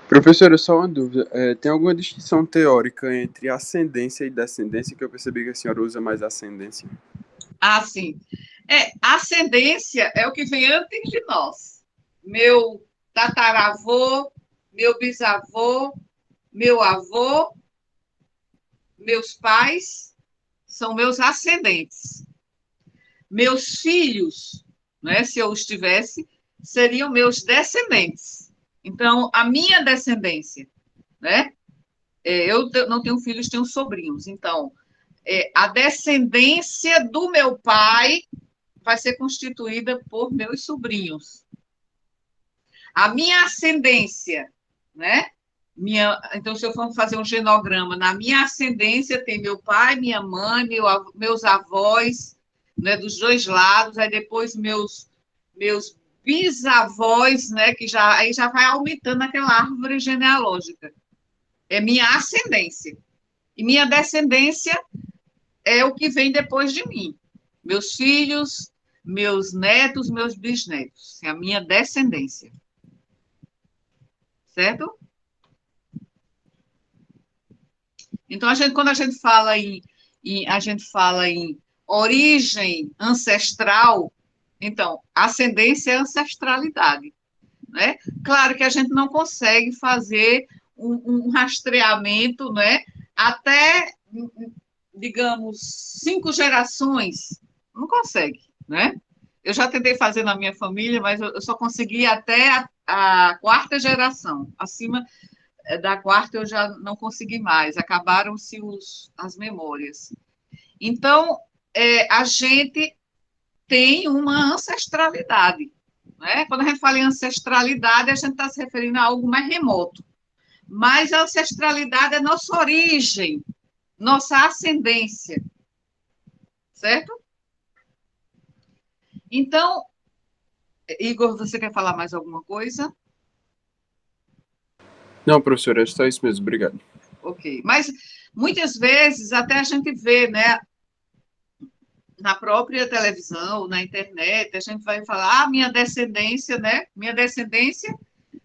Professora, só uma dúvida. Tem alguma distinção teórica entre ascendência e descendência, que eu percebi que a senhora usa mais ascendência?
Ah, sim. Ascendência é o que vem antes de nós. Meu tataravô, meu bisavô, meu avô, meus pais são meus ascendentes. Meus filhos, né, se eu os tivesse, seriam meus descendentes. Então, a minha descendência, né? Eu não tenho filhos, tenho sobrinhos. Então, a descendência do meu pai vai ser constituída por meus sobrinhos. A minha ascendência, né? Então, se eu for fazer um genograma, na minha ascendência tem meu pai, minha mãe, meus avós, né, dos dois lados, aí depois meus bisavós, né, que aí já vai aumentando aquela árvore genealógica. É minha ascendência. E minha descendência é o que vem depois de mim. Meus filhos, meus netos, meus bisnetos. É a minha descendência. Certo? Então, quando a gente fala em origem ancestral, então, ascendência é ancestralidade, né? Claro que a gente não consegue fazer um rastreamento, né? Até, digamos, 5 gerações, não consegue, né? Eu já tentei fazer na minha família, mas eu só consegui até a 4ª geração. Acima da 4ª eu já não consegui mais, acabaram-se as memórias. Então, a gente tem uma ancestralidade, né? Quando a gente fala em ancestralidade, a gente está se referindo a algo mais remoto. Mas a ancestralidade é nossa origem, nossa ascendência, certo? Então, Igor, você quer falar mais alguma coisa?
Não, professora, é só isso mesmo, obrigado.
Ok, mas muitas vezes até a gente vê, né, na própria televisão, na internet, a gente vai falar, minha descendência, né, minha descendência,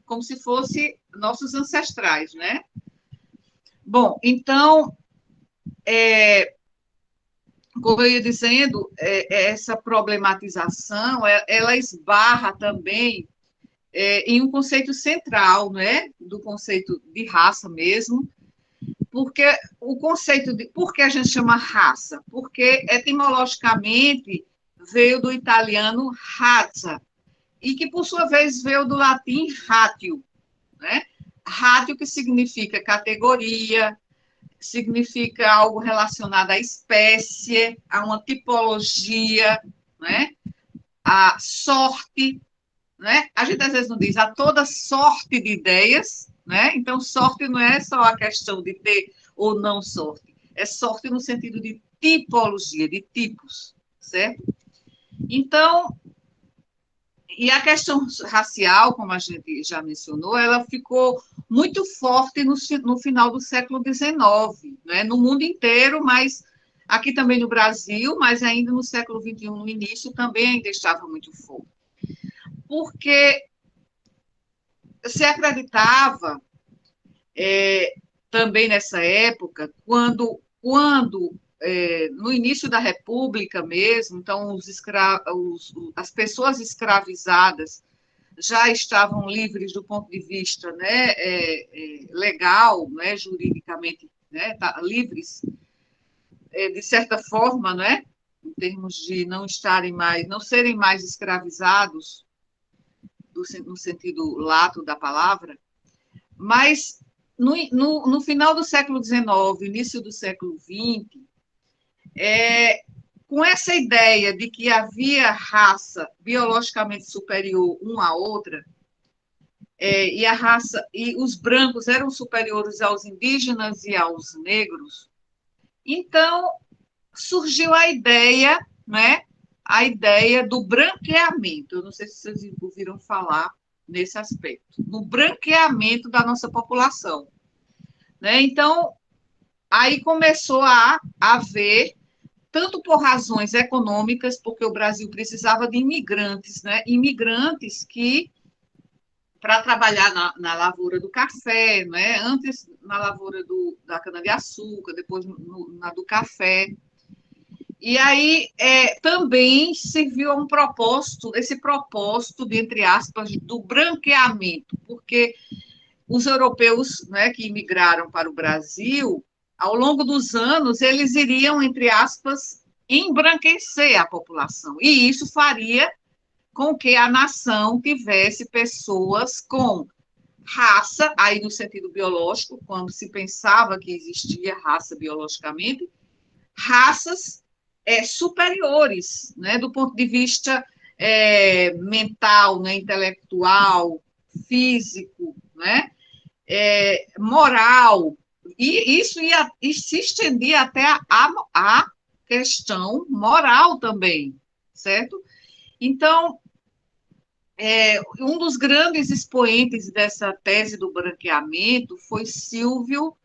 como se fosse nossos ancestrais, né? Bom, então, como eu ia dizendo, essa problematização, ela esbarra também em um conceito central, né, do conceito de raça mesmo, porque o conceito de... Por que a gente chama raça? Porque, etimologicamente, veio do italiano razza, e que, por sua vez, veio do latim ratio, né? Ratio, que significa categoria, significa algo relacionado à espécie, a uma tipologia, né? A sorte, né? A gente às vezes não diz a toda sorte de ideias, né? Então, sorte não é só a questão de ter ou não sorte, é sorte no sentido de tipologia, de tipos, certo? Então, e a questão racial, como a gente já mencionou, ela ficou muito forte no final do século XIX, né? No mundo inteiro, mas aqui também no Brasil, mas ainda no século XXI, no início, também ainda estava muito forte. Porque se acreditava, também nessa época, quando no início da República mesmo, então as pessoas escravizadas já estavam livres do ponto de vista, né, legal, né, juridicamente, né, livres, de certa forma, né, em termos de não serem mais escravizados, no sentido lato da palavra, mas no final do século XIX, início do século XX, com essa ideia de que havia raça biologicamente superior uma à outra, e a raça e os brancos eram superiores aos indígenas e aos negros, então surgiu a ideia, né? A ideia do branqueamento. Eu não sei se vocês ouviram falar nesse aspecto, no branqueamento da nossa população, né? Então, aí começou a haver, tanto por razões econômicas, porque o Brasil precisava de imigrantes, né? Imigrantes que, para trabalhar na lavoura do café, né? Antes na lavoura da cana-de-açúcar, depois na do café. E aí também serviu a um propósito, esse propósito, de, entre aspas, do branqueamento, porque os europeus, né, que imigraram para o Brasil, ao longo dos anos, eles iriam, entre aspas, embranquecer a população. E isso faria com que a nação tivesse pessoas com raça, aí no sentido biológico, quando se pensava que existia raça biologicamente, raças superiores, né, do ponto de vista mental, né, intelectual, físico, né, moral, e isso se estendia até a questão moral também, certo? Então, um dos grandes expoentes dessa tese do branqueamento foi Silvio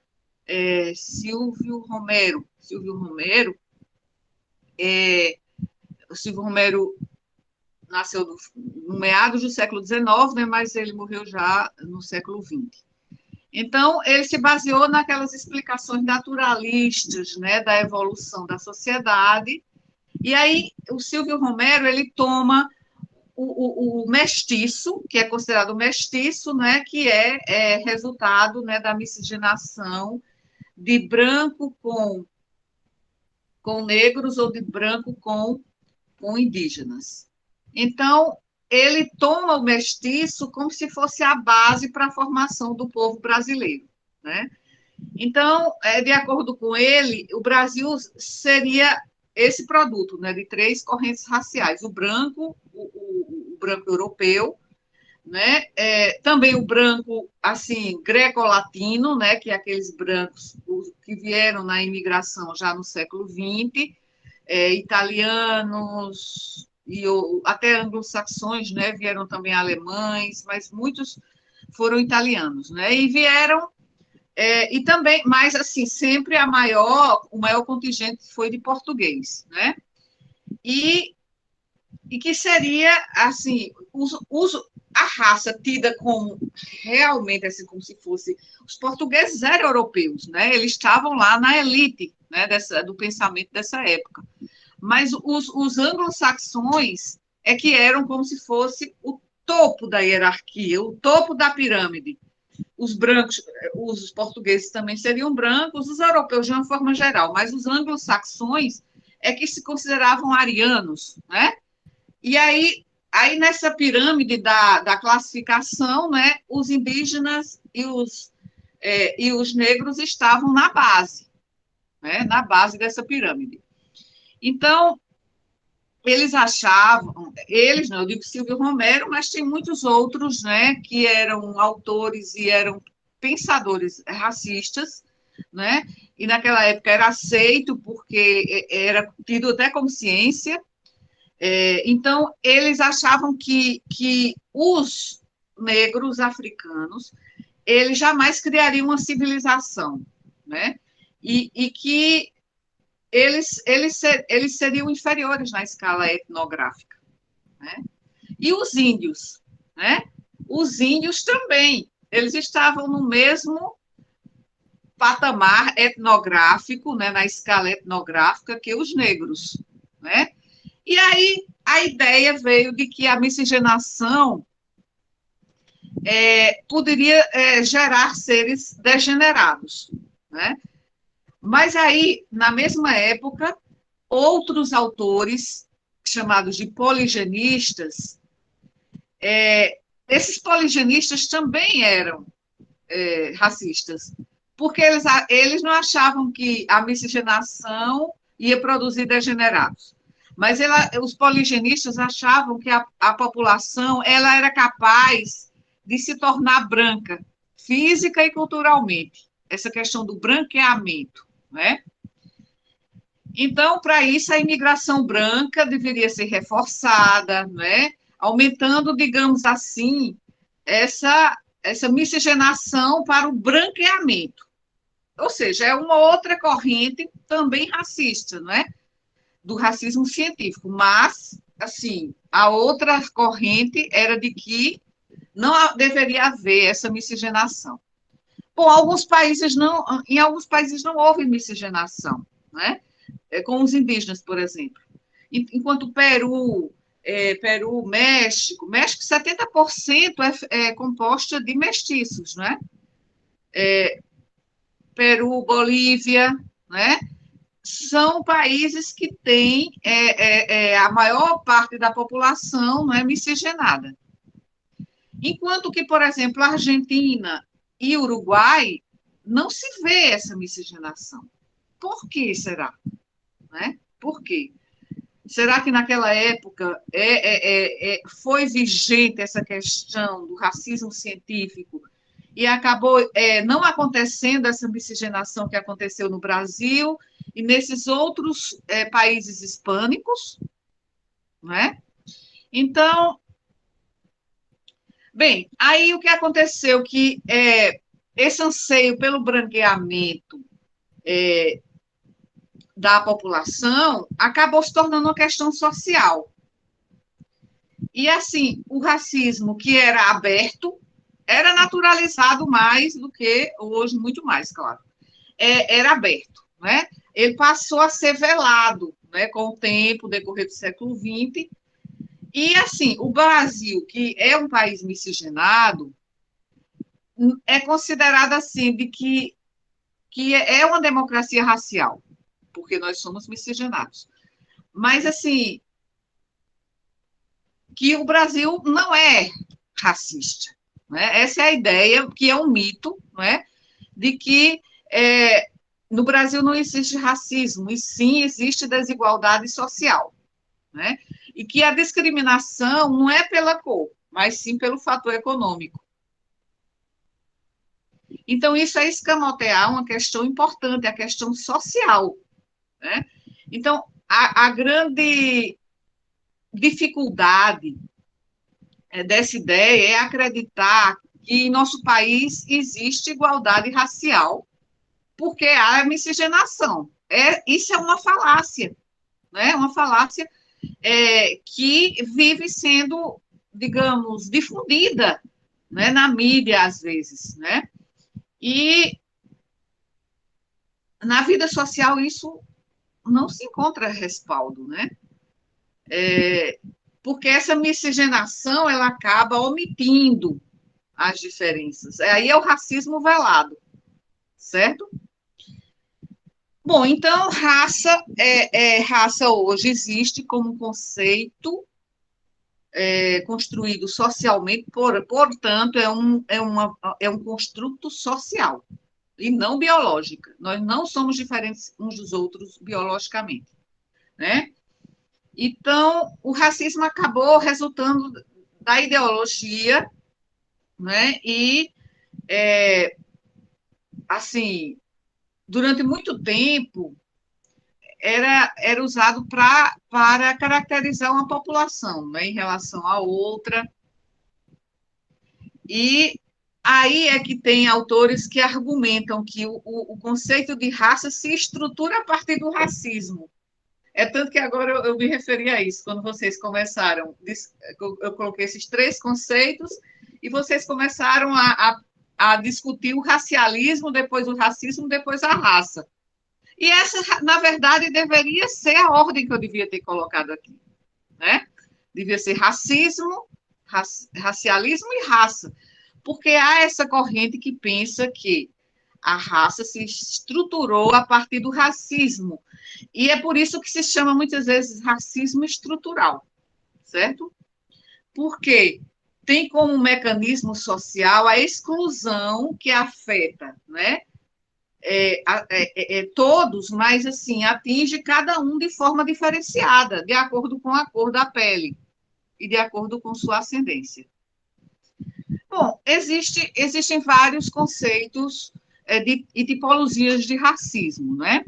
Romero. O Silvio Romero nasceu no meados do século XIX, né, mas ele morreu já no século XX. Então, ele se baseou naquelas explicações naturalistas, né, da evolução da sociedade, e aí o Silvio Romero, ele toma o mestiço, que é considerado mestiço, né, que é resultado, né, da miscigenação de branco com negros ou de branco com indígenas. Então, ele toma o mestiço como se fosse a base para a formação do povo brasileiro, né? Então, de acordo com ele, o Brasil seria esse produto, né, de 3 correntes raciais: o branco, o branco europeu, né? Também o branco, assim, greco-latino, né, que é aqueles brancos que vieram na imigração já no século XX, italianos e até anglo-saxões, né, vieram também alemães, mas muitos foram italianos, né, e vieram, e também, mas assim, sempre o maior contingente foi de português, né, e que seria, assim, a raça tida como realmente, assim, como se fosse, os portugueses eram europeus, né, eles estavam lá na elite, né, do pensamento dessa época, mas os anglo-saxões que eram como se fosse o topo da hierarquia, o topo da pirâmide. Os brancos, os portugueses também seriam brancos, os europeus de uma forma geral, mas os anglo-saxões que se consideravam arianos, né? E aí nessa pirâmide da classificação, né, os indígenas e os negros estavam na base, né, na base dessa pirâmide. Então, eles achavam, não, eu digo Silvio Romero, mas tem muitos outros, né, que eram autores e eram pensadores racistas, né, e naquela época era aceito porque era tido até como ciência. Então, eles achavam que os negros africanos, eles jamais criariam uma civilização, né? E que eles seriam inferiores na escala etnográfica, né? E os índios, né? Os índios também, eles estavam no mesmo patamar etnográfico, né, na escala etnográfica, que os negros, né? E aí a ideia veio de que a miscigenação poderia gerar seres degenerados, né? Mas aí, na mesma época, outros autores, chamados de poligenistas, esses poligenistas também eram racistas, porque eles não achavam que a miscigenação ia produzir degenerados. Mas os poligenistas achavam que a população ela era capaz de se tornar branca, física e culturalmente. Essa questão do branqueamento, né? Então, para isso, a imigração branca deveria ser reforçada, né? Aumentando, digamos assim, essa miscigenação para o branqueamento. Ou seja, é uma outra corrente também racista, não é? Do racismo científico, mas, assim, a outra corrente era de que não deveria haver essa miscigenação. Bom, em alguns países não houve miscigenação, né? Com os indígenas, por exemplo. Enquanto Peru, México, 70% é composta de mestiços, né? Peru, Bolívia, né? São países que têm a maior parte da população, não é, miscigenada. Enquanto que, por exemplo, a Argentina e Uruguai não se vê essa miscigenação. Por que será? Né? Por quê? Será que naquela época foi vigente essa questão do racismo científico e acabou não acontecendo essa miscigenação que aconteceu no Brasil e nesses outros países hispânicos? Né? Então, bem, aí o que aconteceu que esse anseio pelo branqueamento da população acabou se tornando uma questão social. E, assim, o racismo que era aberto era naturalizado mais do que hoje, muito mais, claro. Era aberto, né? Ele passou a ser velado, né, com o tempo, decorrer do século XX. E, assim, o Brasil, que é um país miscigenado, é considerado, assim, de que é uma democracia racial, porque nós somos miscigenados. Mas, assim, que o Brasil não é racista. Né? Essa é a ideia, que é um mito, não é? De que no Brasil não existe racismo, e sim existe desigualdade social. Né? E que a discriminação não é pela cor, mas sim pelo fator econômico. Então, isso é escamotear uma questão importante, a questão social. Né? Então, a grande dificuldade dessa ideia é acreditar que em nosso país existe igualdade racial, porque há miscigenação. Isso é uma falácia, né? Uma falácia que vive sendo, digamos, difundida, né, na mídia, às vezes, né? E na vida social isso não se encontra respaldo, né? Porque essa miscigenação ela acaba omitindo as diferenças. Aí é o racismo velado, certo? Bom, então, raça hoje existe como conceito construído socialmente, portanto, é um construto social e não biológica. Nós não somos diferentes uns dos outros biologicamente, né? Então, o racismo acabou resultando da ideologia, né? E, assim, durante muito tempo, era usado para caracterizar uma população, né? Em relação à outra. E aí é que tem autores que argumentam que o conceito de raça se estrutura a partir do racismo. Tanto que agora eu me referi a isso, quando vocês começaram, eu coloquei esses 3 conceitos, e vocês começaram a discutir o racialismo, depois o racismo, depois a raça. E essa, na verdade, deveria ser a ordem que eu devia ter colocado aqui. Né? Devia ser racismo, racialismo e raça. Porque há essa corrente que pensa que a raça se estruturou a partir do racismo. E é por isso que se chama muitas vezes racismo estrutural, certo? Porque tem como mecanismo social a exclusão que afeta, né? todos, mas assim, atinge cada um de forma diferenciada, de acordo com a cor da pele e de acordo com sua ascendência. Bom, existem vários conceitos e tipologias de racismo, né?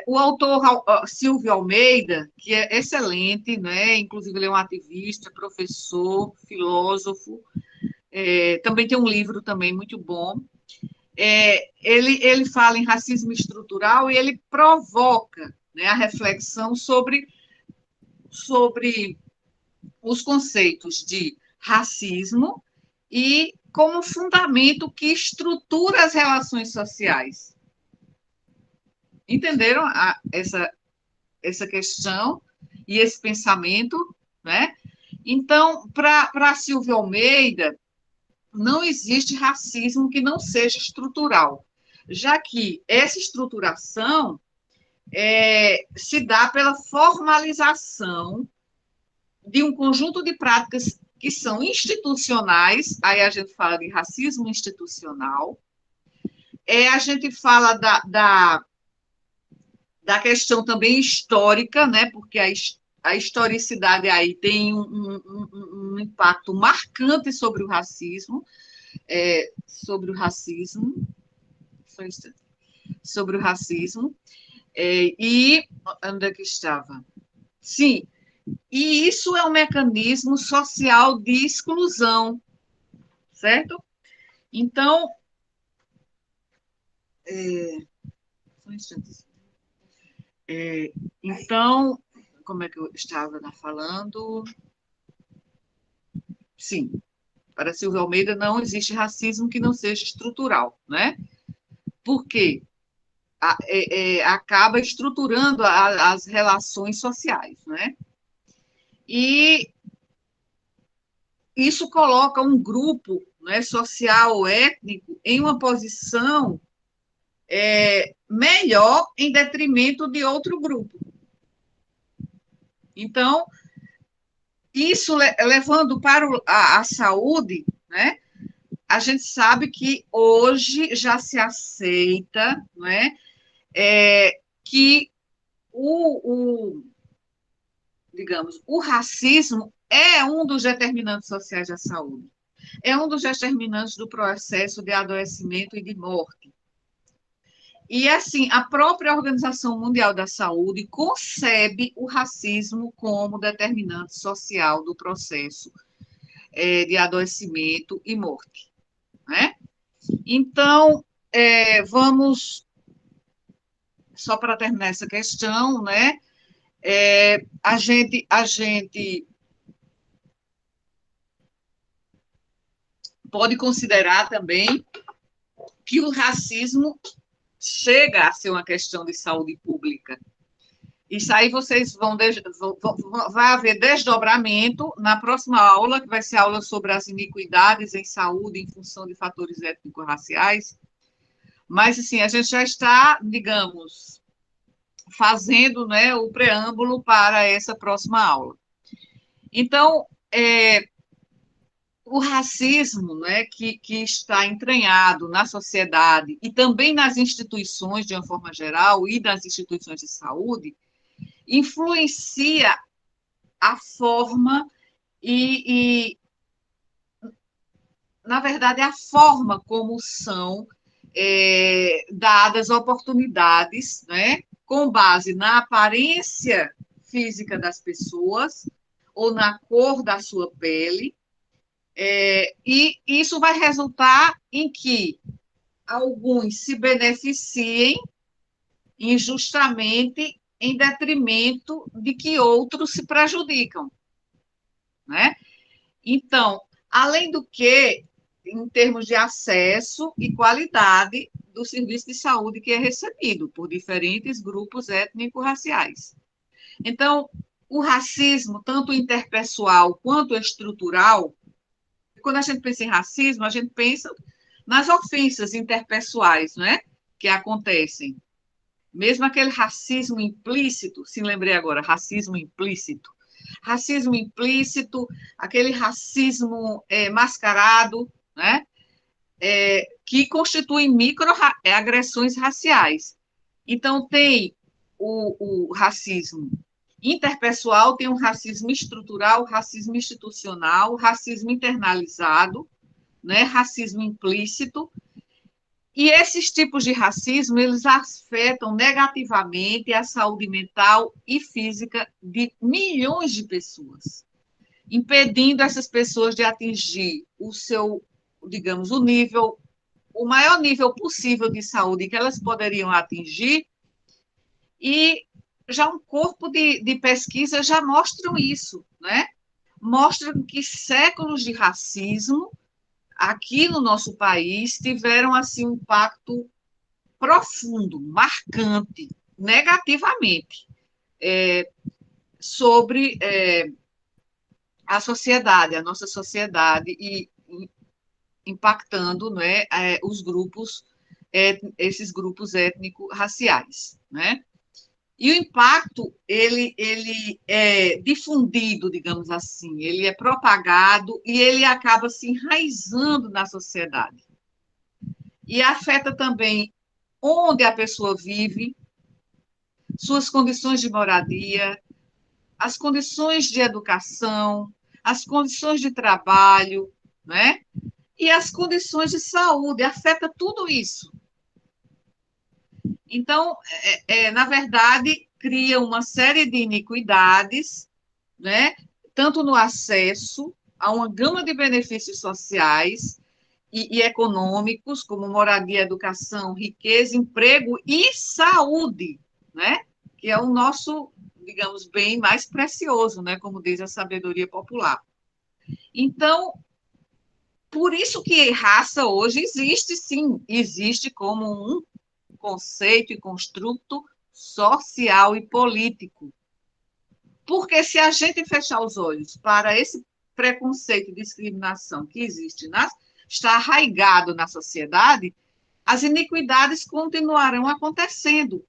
O autor Silvio Almeida, que é excelente, né? Inclusive ele é um ativista, professor, filósofo, também tem um livro também muito bom. Ele fala em racismo estrutural e ele provoca, né, a reflexão sobre os conceitos de racismo e como fundamento que estrutura as relações sociais. Entenderam essa questão e esse pensamento, né? Então, para Silvio Almeida, não existe racismo que não seja estrutural, já que essa estruturação se dá pela formalização de um conjunto de práticas que são institucionais, aí a gente fala de racismo institucional, a gente fala da questão também histórica, né, porque a historicidade aí tem um impacto marcante sobre o racismo, e onde é que estava? Sim, e isso é um mecanismo social de exclusão, certo? Então, como é que eu estava falando? Sim, para Silvio Almeida não existe racismo que não seja estrutural, né? Por quê? Acaba estruturando as relações sociais, né? E isso coloca um grupo, né, social ou étnico em uma posição melhor em detrimento de outro grupo. Então, isso levando para a saúde, né, a gente sabe que hoje já se aceita, não é, que digamos, o racismo é um dos determinantes sociais da saúde, é um dos determinantes do processo de adoecimento e de morte. E, assim, a própria Organização Mundial da Saúde concebe o racismo como determinante social do processo de adoecimento e morte, né? Então, vamos, só para terminar essa questão, né? A gente pode considerar também que o racismo chega a ser uma questão de saúde pública. Isso aí vocês vai haver desdobramento na próxima aula, que vai ser a aula sobre as iniquidades em saúde em função de fatores étnico-raciais. Mas, assim, a gente já está, digamos, fazendo, né, o preâmbulo para essa próxima aula. Então, o racismo, né, que está entranhado na sociedade e também nas instituições, de uma forma geral, e nas instituições de saúde, influencia a forma na verdade, a forma como são dadas oportunidades, né, com base na aparência física das pessoas ou na cor da sua pele, e isso vai resultar em que alguns se beneficiem injustamente em detrimento de que outros se prejudicam, né? Então, além do que, em termos de acesso e qualidade do serviço de saúde que é recebido por diferentes grupos étnico-raciais. Então, o racismo, tanto interpessoal quanto estrutural, quando a gente pensa em racismo, a gente pensa nas ofensas interpessoais, né, que acontecem. Mesmo aquele racismo implícito, se lembrei agora, racismo implícito, aquele racismo mascarado, né, que constituem microagressões raciais. Então, tem o racismo interpessoal, tem o racismo estrutural, o racismo institucional, o racismo internalizado, né, racismo implícito, e esses tipos de racismo, eles afetam negativamente a saúde mental e física de milhões de pessoas, impedindo essas pessoas de atingir o seu, digamos, o maior nível possível de saúde que elas poderiam atingir, e já um corpo de pesquisa já mostram isso, né? Mostram que séculos de racismo aqui no nosso país tiveram assim um impacto profundo, marcante, negativamente, sobre a sociedade, a nossa sociedade, e impactando, né, os grupos, esses grupos étnico-raciais, né? E o impacto, ele é difundido, digamos assim, ele é propagado e ele acaba se enraizando na sociedade. E afeta também onde a pessoa vive, suas condições de moradia, as condições de educação, as condições de trabalho, né? E as condições de saúde, afeta tudo isso. Então, na verdade, cria uma série de iniquidades, né? Tanto no acesso a uma gama de benefícios sociais e econômicos, como moradia, educação, riqueza, emprego e saúde, né? Que é o nosso, digamos, bem mais precioso, né? Como diz a sabedoria popular. Então, por isso que raça hoje existe, sim, existe como um conceito e construto social e político. Porque se a gente fechar os olhos para esse preconceito e discriminação que existe, está arraigado na sociedade, as iniquidades continuarão acontecendo.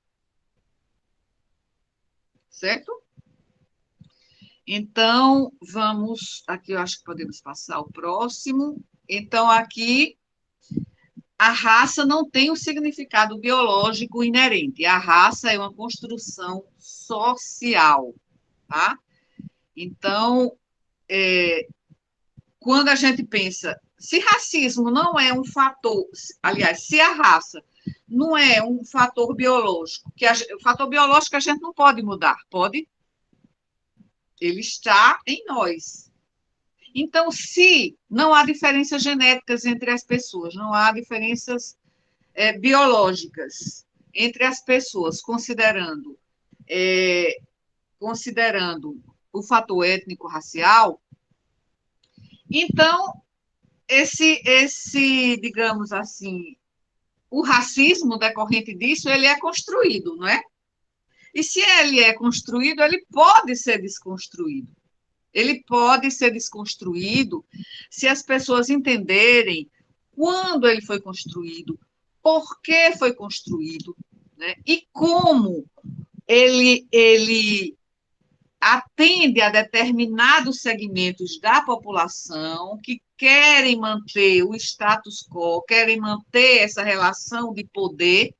Certo? Então, vamos, aqui eu acho que podemos passar o próximo. Então, aqui, a raça não tem um significado biológico inerente. A raça é uma construção social, tá? Então, quando a gente pensa, se racismo não é um fator, aliás, se a raça não é um fator biológico, o fator biológico a gente não pode mudar, pode? Ele está em nós. Então, se não há diferenças genéticas entre as pessoas, não há diferenças biológicas entre as pessoas, considerando o fator étnico-racial, então, digamos assim, o racismo decorrente disso, ele é construído, não é? E se ele é construído, ele pode ser desconstruído. Ele pode ser desconstruído se as pessoas entenderem quando ele foi construído, por que foi construído, né? E como ele atende a determinados segmentos da população que querem manter o status quo, querem manter essa relação de poder,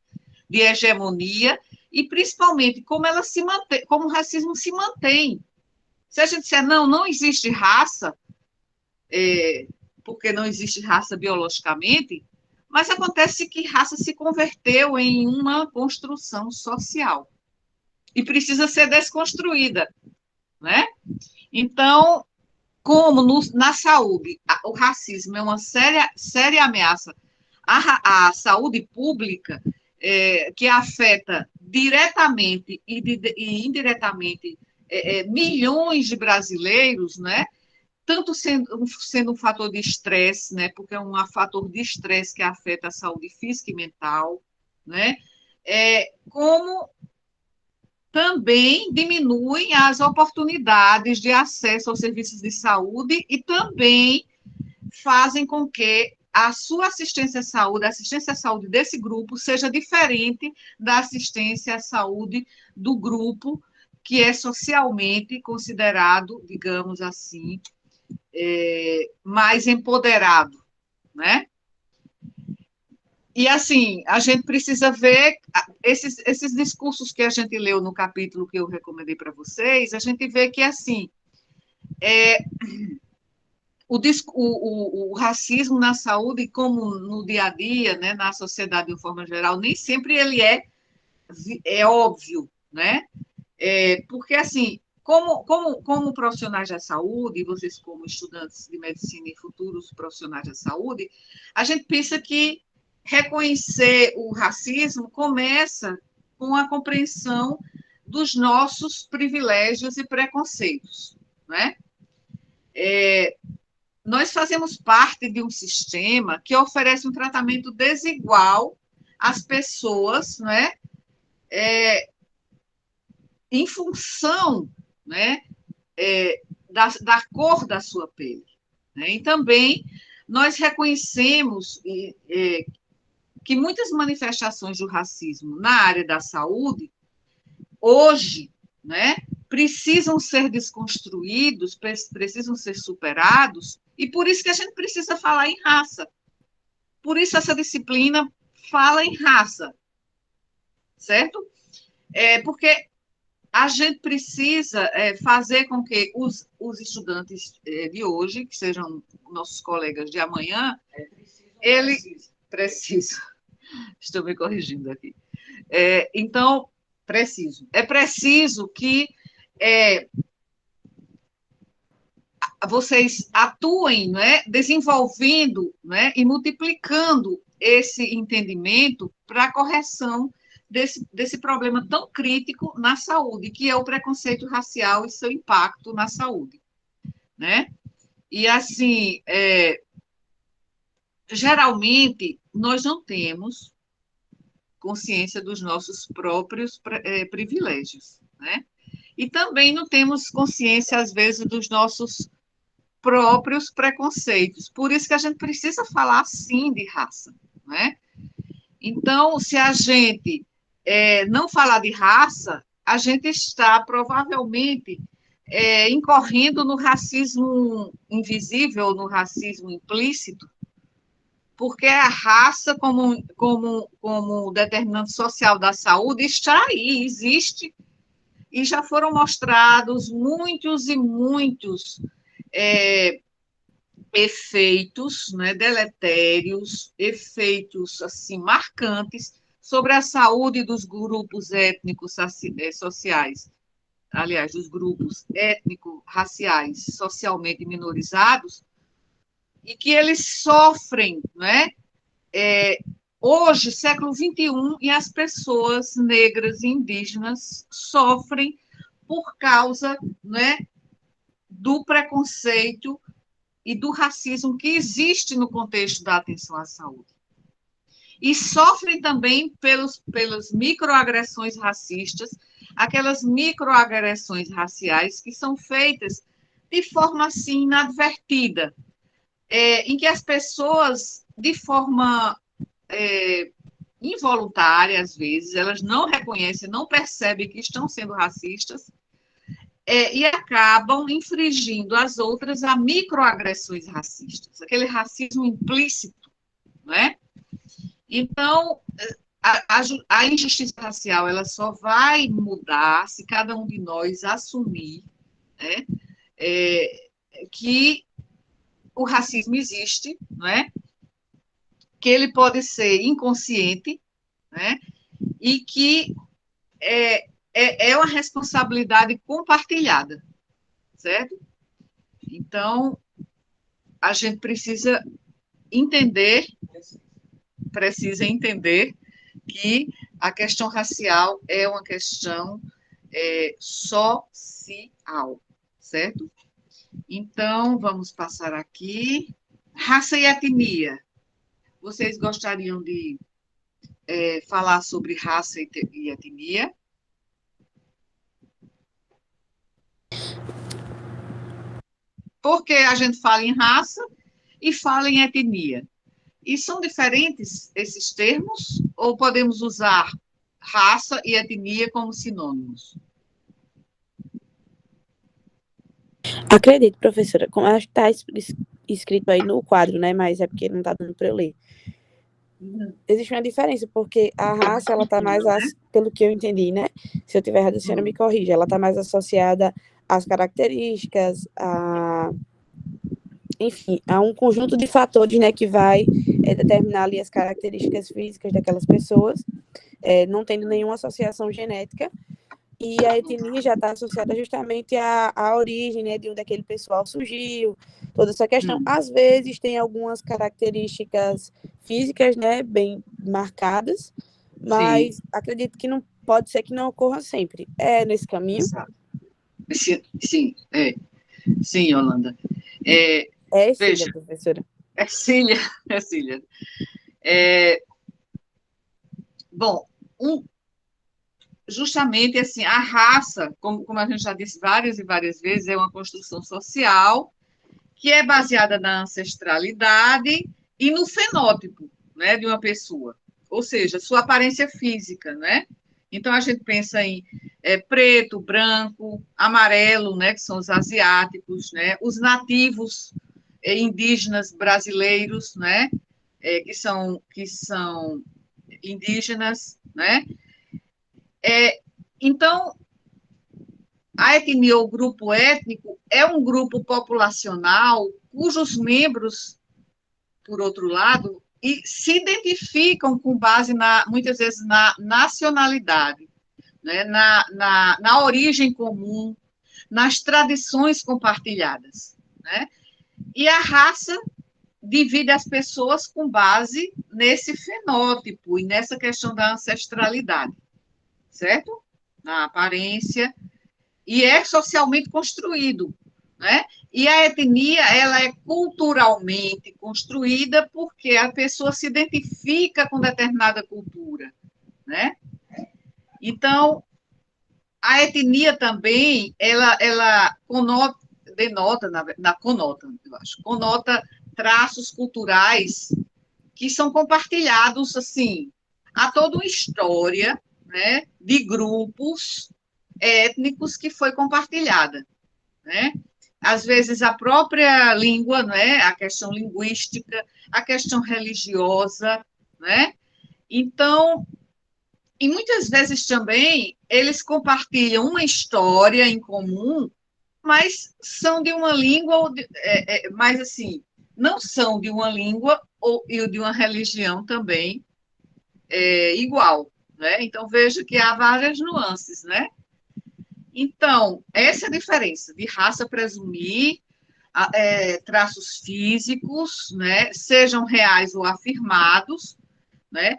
de hegemonia, e principalmente como ela se mantém, como o racismo se mantém. Se a gente disser, não existe raça, porque não existe raça biologicamente, mas acontece que raça se converteu em uma construção social e precisa ser desconstruída, né? Então, como na saúde, o racismo é uma séria ameaça à saúde pública, que afeta diretamente e indiretamente milhões de brasileiros, né? Tanto sendo um fator de estresse, né? Porque é um fator de estresse que afeta a saúde física e mental, né? Como também diminuem as oportunidades de acesso aos serviços de saúde e também fazem com que a sua assistência à saúde, a assistência à saúde desse grupo, seja diferente da assistência à saúde do grupo que é socialmente considerado, digamos assim, mais empoderado, né? E, assim, a gente precisa ver esses discursos que a gente leu no capítulo que eu recomendei para vocês, a gente vê que, assim, o racismo na saúde, como no dia a dia, né, na sociedade de uma forma geral, nem sempre ele é óbvio, né? Porque, assim, como profissionais da saúde, e vocês como estudantes de medicina e futuros profissionais da saúde, a gente pensa que reconhecer o racismo começa com a compreensão dos nossos privilégios e preconceitos, né? Nós fazemos parte de um sistema que oferece um tratamento desigual às pessoas, né? Em função, né, da cor da sua pele, né? E também nós reconhecemos que muitas manifestações do racismo na área da saúde, hoje, né, precisam ser desconstruídos, precisam ser superados, e por isso que a gente precisa falar em raça. Por isso essa disciplina fala em raça, certo? Porque a gente precisa fazer com que os estudantes de hoje, que sejam nossos colegas de amanhã, preciso, estou me corrigindo aqui. Então, é preciso que vocês atuem, né, desenvolvendo, né, e multiplicando esse entendimento para a correção desse problema tão crítico na saúde, que é o preconceito racial e seu impacto na saúde, né? E, assim, geralmente, nós não temos consciência dos nossos próprios privilégios, né? E também não temos consciência, às vezes, dos nossos próprios preconceitos. Por isso que a gente precisa falar, sim, de raça, né? Então, se a gente não falar de raça, a gente está provavelmente incorrendo no racismo invisível, no racismo implícito, porque a raça, como determinante social da saúde, está aí, existe, e já foram mostrados muitos e muitos efeitos, né, deletérios, efeitos assim marcantes sobre a saúde dos grupos étnicos sociais, aliás, dos grupos étnico-raciais socialmente minorizados, e que eles sofrem, né? Hoje, século XXI, e as pessoas negras e indígenas sofrem por causa, né, do preconceito e do racismo que existe no contexto da atenção à saúde. E sofrem também pelas microagressões racistas, aquelas microagressões raciais que são feitas de forma assim inadvertida, em que as pessoas, de forma involuntária, às vezes, elas não reconhecem, não percebem que estão sendo racistas, e acabam infringindo as outras a microagressões racistas, aquele racismo implícito, né? Então, a injustiça racial ela só vai mudar se cada um de nós assumir, né, que o racismo existe, né, que ele pode ser inconsciente, né, e que é uma responsabilidade compartilhada, certo? Então, a gente precisa entender que a questão racial é uma questão social, certo? Então, vamos passar aqui. Raça e etnia. Vocês gostariam de falar sobre raça e etnia? Porque a gente fala em raça e fala em etnia. E são diferentes esses termos? Ou podemos usar raça e etnia como sinônimos?
Acredito, professora, como acho que está escrito aí no quadro, né? Mas é porque não está dando para eu ler. existe uma diferença, porque a raça, ela está mais, pelo que eu entendi, né? Se eu tiver errado, a senhora me corrija. Ela está mais associada às características, enfim, a um conjunto de fatores, né, que vai determinar ali as características físicas daquelas pessoas, não tendo nenhuma associação genética. E a etnia já está associada justamente à origem, né, de onde aquele pessoal surgiu, toda essa questão. Às vezes tem algumas características físicas, né, bem marcadas, mas acredito que não pode ser que não ocorra sempre. É nesse caminho?
Exato. Sim, sim, Yolanda.
Cília, professora.
Cília. Bom, justamente assim, a raça, como a gente já disse várias e várias vezes, é uma construção social que é baseada na ancestralidade e no fenótipo, né, de uma pessoa, ou seja, sua aparência física, né? Então a gente pensa em preto, branco, amarelo, né, que são os asiáticos, né? Os nativos indígenas brasileiros, né, que são indígenas, né? Então, a etnia ou grupo étnico é um grupo populacional cujos membros, por outro lado, se identificam com base, muitas vezes, na nacionalidade, né? na origem comum, nas tradições compartilhadas, né? E a raça divide as pessoas com base nesse fenótipo e nessa questão da ancestralidade, certo? Na aparência, e é socialmente construído, né? E a etnia, ela é culturalmente construída porque a pessoa se identifica com determinada cultura, né? Então, a etnia também, ela conota traços culturais que são compartilhados, assim, há toda uma história, né, de grupos étnicos que foi compartilhada, né? Às vezes a própria língua, né, a questão linguística, a questão religiosa, né? Então, e muitas vezes também eles compartilham uma história em comum, mas são de uma língua, mas assim, não são de uma língua e de uma religião também igual, né? Então, veja que há várias nuances, né? Então, essa é a diferença de raça presumir traços físicos, né? Sejam reais ou afirmados, né?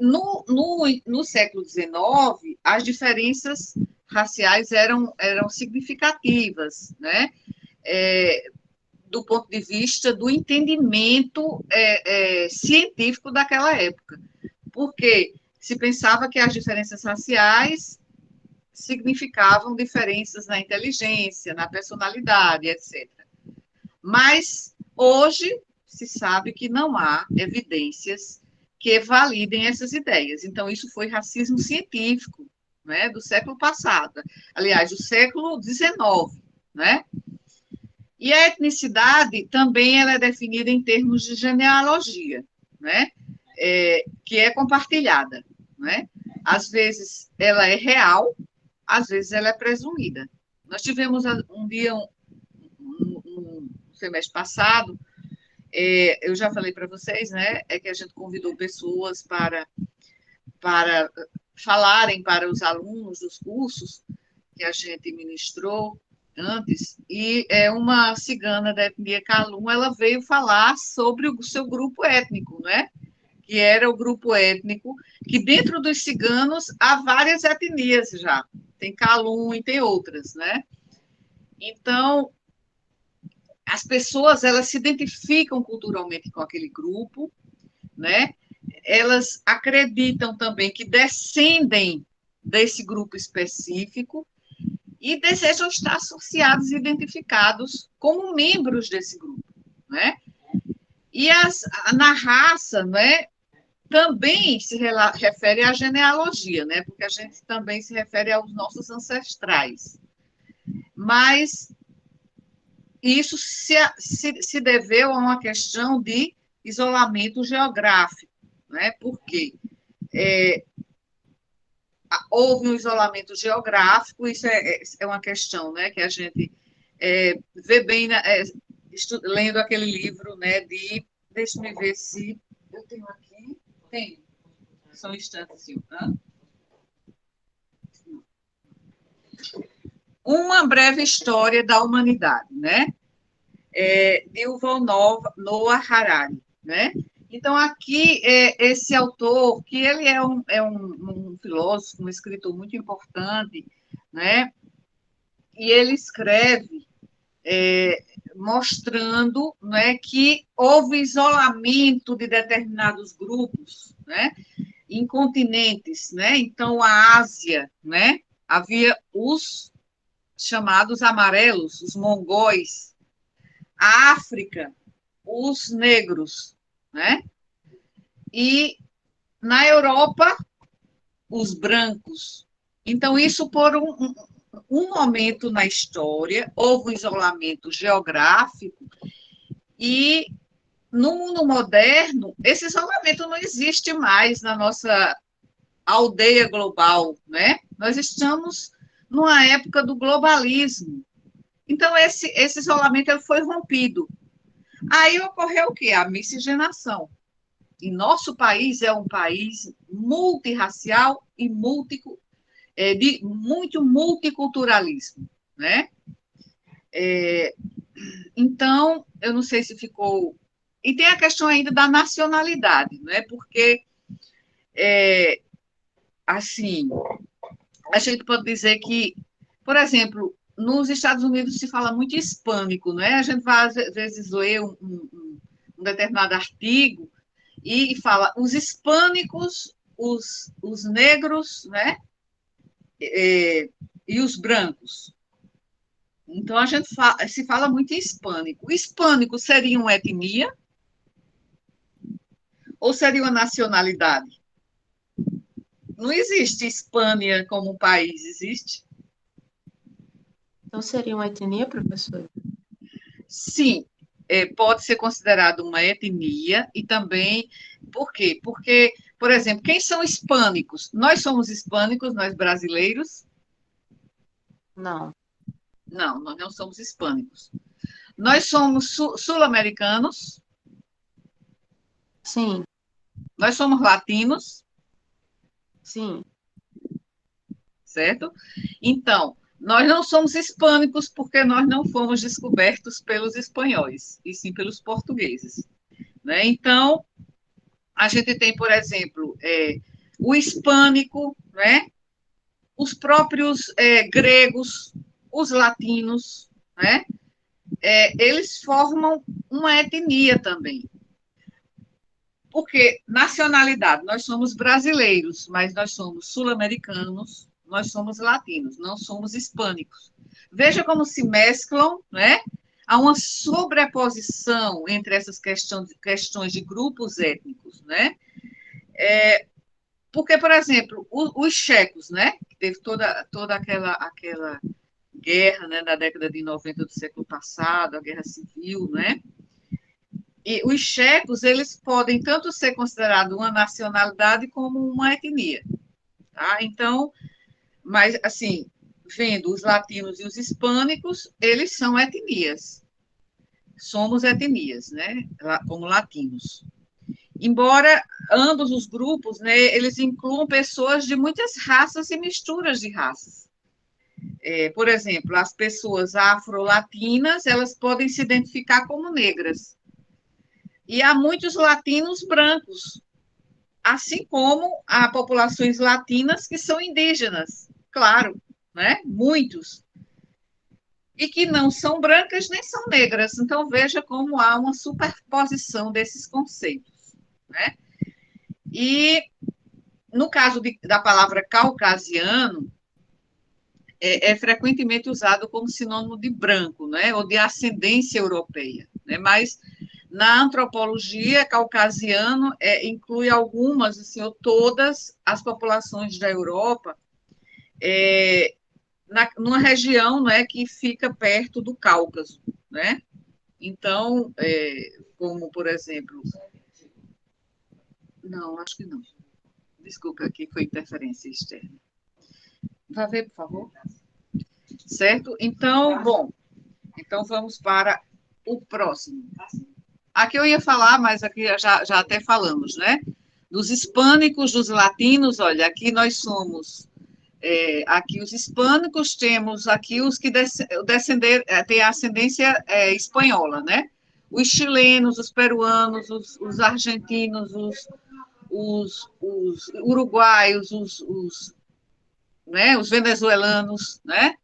No século XIX, as diferenças raciais eram significativas, né? Do ponto de vista do entendimento científico daquela época, porque se pensava que as diferenças raciais significavam diferenças na inteligência, na personalidade, etc. Mas hoje se sabe que não há evidências que validem essas ideias. Então, isso foi racismo científico, né, do século passado, aliás, do século XIX, né? E a etnicidade também ela é definida em termos de genealogia, né? Que é compartilhada, né? Às vezes ela é real, às vezes ela é presumida. Nós tivemos um dia, no semestre passado, eu já falei para vocês, né? Que a gente convidou pessoas para falarem para os alunos dos cursos que a gente ministrou antes, e uma cigana da etnia Kalum, ela veio falar sobre o seu grupo étnico, né? Que era o grupo étnico, que dentro dos ciganos há várias etnias já, tem Kalum e tem outras, né? Então, as pessoas, elas se identificam culturalmente com aquele grupo, né? Elas acreditam também que descendem desse grupo específico e desejam estar associados e identificados como membros desse grupo, né? E na raça, né, também se refere à genealogia, né? Porque a gente também se refere aos nossos ancestrais. Mas isso se deveu a uma questão de isolamento geográfico, né? Por quê? Houve um isolamento geográfico, isso é uma questão, né, que a gente vê bem lendo aquele livro, né, deixa-me ver se eu tenho aqui, tem, só um instantezinho, tá? Uma breve história da humanidade, né, de Yuval Noah Harari, né? Então, aqui, esse autor, que ele é um filósofo, um escritor muito importante, né? E ele escreve mostrando, né, que houve isolamento de determinados grupos, né, em continentes, né? Então, a Ásia, né? Havia os chamados amarelos, os mongóis. A África, os negros, né? E na Europa, os brancos. Então, isso por um momento na história, houve um isolamento geográfico, e no mundo moderno, esse isolamento não existe mais na nossa aldeia global, né? Nós estamos numa época do globalismo. Então, esse isolamento ele foi rompido. Aí ocorreu o quê? A miscigenação. E nosso país é um país multirracial e de muito multiculturalismo, né? Então, eu não sei se ficou... E tem a questão ainda da nacionalidade, né? Porque, assim, a gente pode dizer que, por exemplo, nos Estados Unidos se fala muito hispânico, né? A gente vai, às vezes, ler um determinado artigo e fala os hispânicos, os negros, né? E os brancos. Então, a gente se fala muito em hispânico. O hispânico seria uma etnia ou seria uma nacionalidade? Não existe Hispânia como um país, existe?
Então, seria uma etnia, professora?
Sim, pode ser considerado uma etnia e também... Por quê? Porque, por exemplo, quem são hispânicos? Nós somos hispânicos, nós brasileiros?
Não.
Não, nós não somos hispânicos. Nós somos sul-americanos?
Sim.
Nós somos latinos?
Sim.
Certo? Então, nós não somos hispânicos porque nós não fomos descobertos pelos espanhóis, e sim pelos portugueses, né? Então, a gente tem, por exemplo, o hispânico, né? Os próprios gregos, os latinos, né? Eles formam uma etnia também. Porque nacionalidade, nós somos brasileiros, mas nós somos sul-americanos, nós somos latinos, não somos hispânicos. Veja como se mesclam, né? Há uma sobreposição entre essas questões de grupos étnicos, né? Porque, por exemplo, os checos, né? Que teve toda aquela guerra, né, na década de 90 do século passado, a guerra civil, né? E os checos, eles podem tanto ser considerados uma nacionalidade como uma etnia, tá? Então, mas, assim, vendo os latinos e os hispânicos, eles são etnias. Somos etnias, né, como latinos. Embora ambos os grupos, né, eles incluam pessoas de muitas raças e misturas de raças. Por exemplo, as pessoas afro-latinas, elas podem se identificar como negras. E há muitos latinos brancos, assim como há populações latinas que são indígenas, claro, né? Muitos. E que não são brancas nem são negras. Então, veja como há uma superposição desses conceitos, né? E, no caso da palavra caucasiano, é frequentemente usado como sinônimo de branco, né? Ou de ascendência europeia, né? Mas na antropologia, caucasiano inclui algumas, assim, ou todas as populações da Europa, numa região, né, que fica perto do Cáucaso, né? Então, como, por exemplo, Não, acho que não. Desculpa, aqui foi interferência externa. Vai ver, por favor. Certo? Então, bom, então vamos para o próximo. Aqui eu ia falar, mas aqui já até falamos, né? Dos hispânicos, dos latinos, olha, aqui nós somos, aqui os hispânicos, temos aqui os que têm a ascendência espanhola, né? Os chilenos, os peruanos, os argentinos, os uruguaios, né, os venezuelanos, né?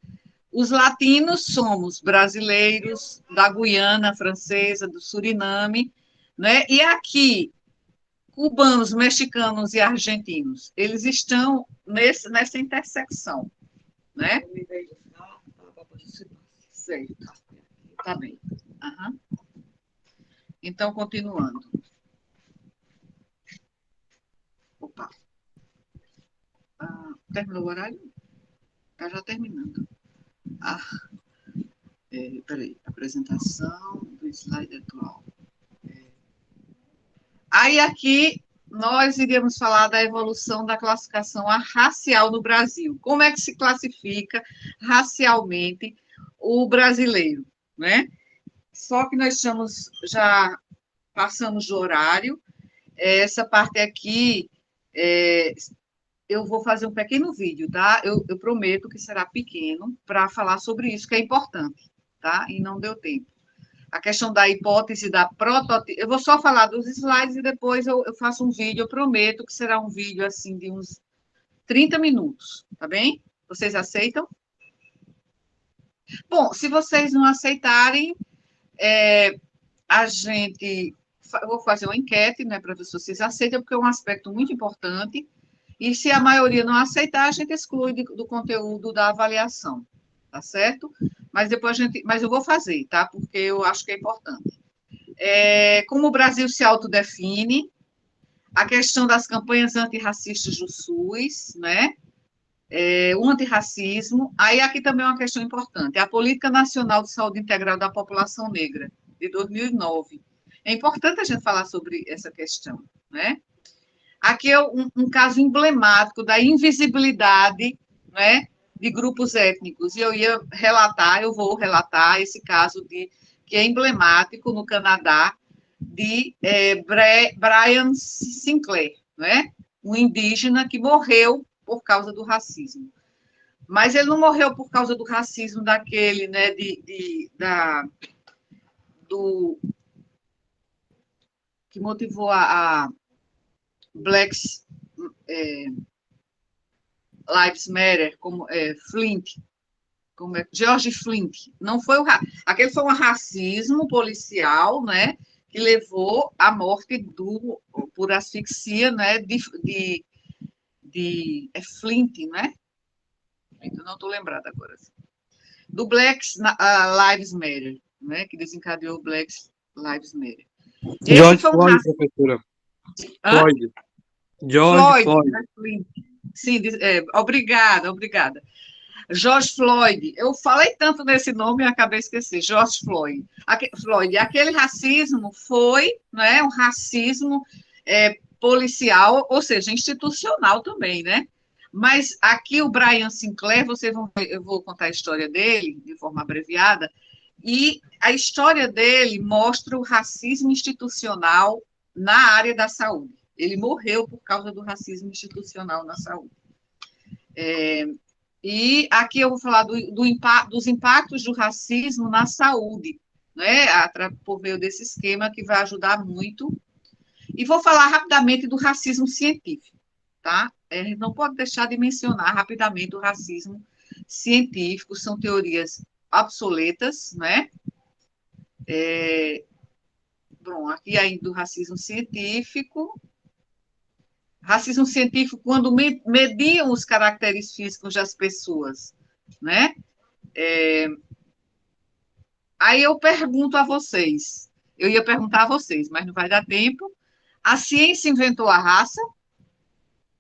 Os latinos somos brasileiros, da Guiana Francesa, do Suriname, né? E aqui, cubanos, mexicanos e argentinos, eles estão nessa intersecção, né? Certo. Tá bem. Uhum. Então, continuando. Opa. Terminou o horário? Está já terminando. Peraí, apresentação do slide atual. Aí aqui nós iríamos falar da evolução da classificação racial no Brasil. Como é que se classifica racialmente o brasileiro, né? Só que nós já passamos do horário. Essa parte aqui, eu vou fazer um pequeno vídeo, tá? Eu prometo que será pequeno para falar sobre isso, que é importante, tá? E não deu tempo. A questão da hipótese da prototipo. Eu vou só falar dos slides e depois eu faço um vídeo. Eu prometo que será um vídeo assim de uns 30 minutos, tá bem? Vocês aceitam? Bom, se vocês não aceitarem, eu vou fazer uma enquete, né, para ver se vocês aceitam, porque é um aspecto muito importante. E se a maioria não aceitar, a gente exclui do conteúdo da avaliação, tá certo? Mas depois mas eu vou fazer, tá? Porque eu acho que é importante. Como o Brasil se autodefine, a questão das campanhas antirracistas do SUS, né? O antirracismo. Aí aqui também é uma questão importante, a Política Nacional de Saúde Integral da População Negra, de 2009. É importante a gente falar sobre essa questão, né? Aqui é um caso emblemático da invisibilidade, né, de grupos étnicos. E eu vou relatar esse caso que é emblemático no Canadá, de Brian Sinclair, né, um indígena que morreu por causa do racismo. Mas ele não morreu por causa do racismo daquele, né, que motivou a Black Lives Matter, como Flint, George Flint. Não foi aquele foi um racismo policial, né, que levou à morte por asfixia, né, de Flint, né? Eu não estou lembrada agora. Do Black Lives Matter, né, que desencadeou o Black Lives Matter.
George Floyd, professora. Floyd. George Floyd.
Né? Sim, obrigada. George Floyd. Eu falei tanto nesse nome e acabei de esquecer. George Floyd. Aquele racismo foi, né, um racismo policial, ou seja, institucional também, né? Mas aqui o Brian Sinclair, eu vou contar a história dele de forma abreviada, e a história dele mostra o racismo institucional na área da saúde. Ele morreu por causa do racismo institucional na saúde. E aqui eu vou falar dos impactos do racismo na saúde, né, por meio desse esquema que vai ajudar muito. E vou falar rapidamente do racismo científico, tá? A gente não pode deixar de mencionar rapidamente o racismo científico, são teorias obsoletas, né? Bom, aqui ainda do racismo científico. Racismo científico quando mediam os caracteres físicos das pessoas, né? Aí eu pergunto a vocês, eu ia perguntar a vocês, mas não vai dar tempo. A ciência inventou a raça?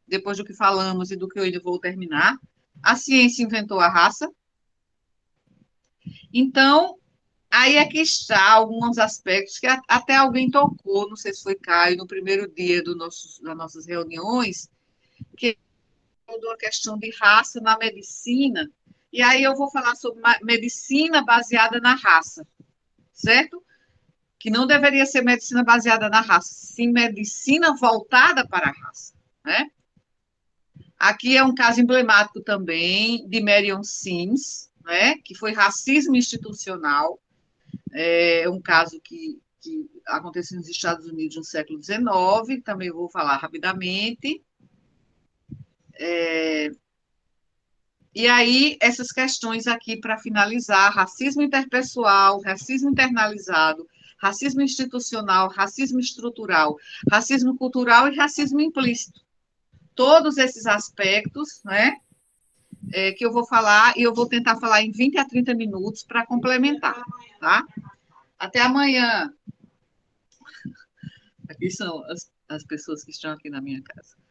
Depois do que falamos e do que eu ainda vou terminar. A ciência inventou a raça? Então, Aí é que está alguns aspectos que até alguém tocou, não sei se foi Caio, no primeiro dia das nossas reuniões, que é uma questão de raça na medicina, e aí eu vou falar sobre medicina baseada na raça, certo? Que não deveria ser medicina baseada na raça, sim medicina voltada para a raça, né? Aqui é um caso emblemático também de Marion Sims, né, que foi racismo institucional, é um caso que aconteceu nos Estados Unidos no século XIX, também vou falar rapidamente. E aí, essas questões aqui para finalizar: racismo interpessoal, racismo internalizado, racismo institucional, racismo estrutural, racismo cultural e racismo implícito. Todos esses aspectos, né, que eu vou falar, e eu vou tentar falar em 20 a 30 minutos para complementar, tá? Até amanhã. Aqui são as pessoas que estão aqui na minha casa.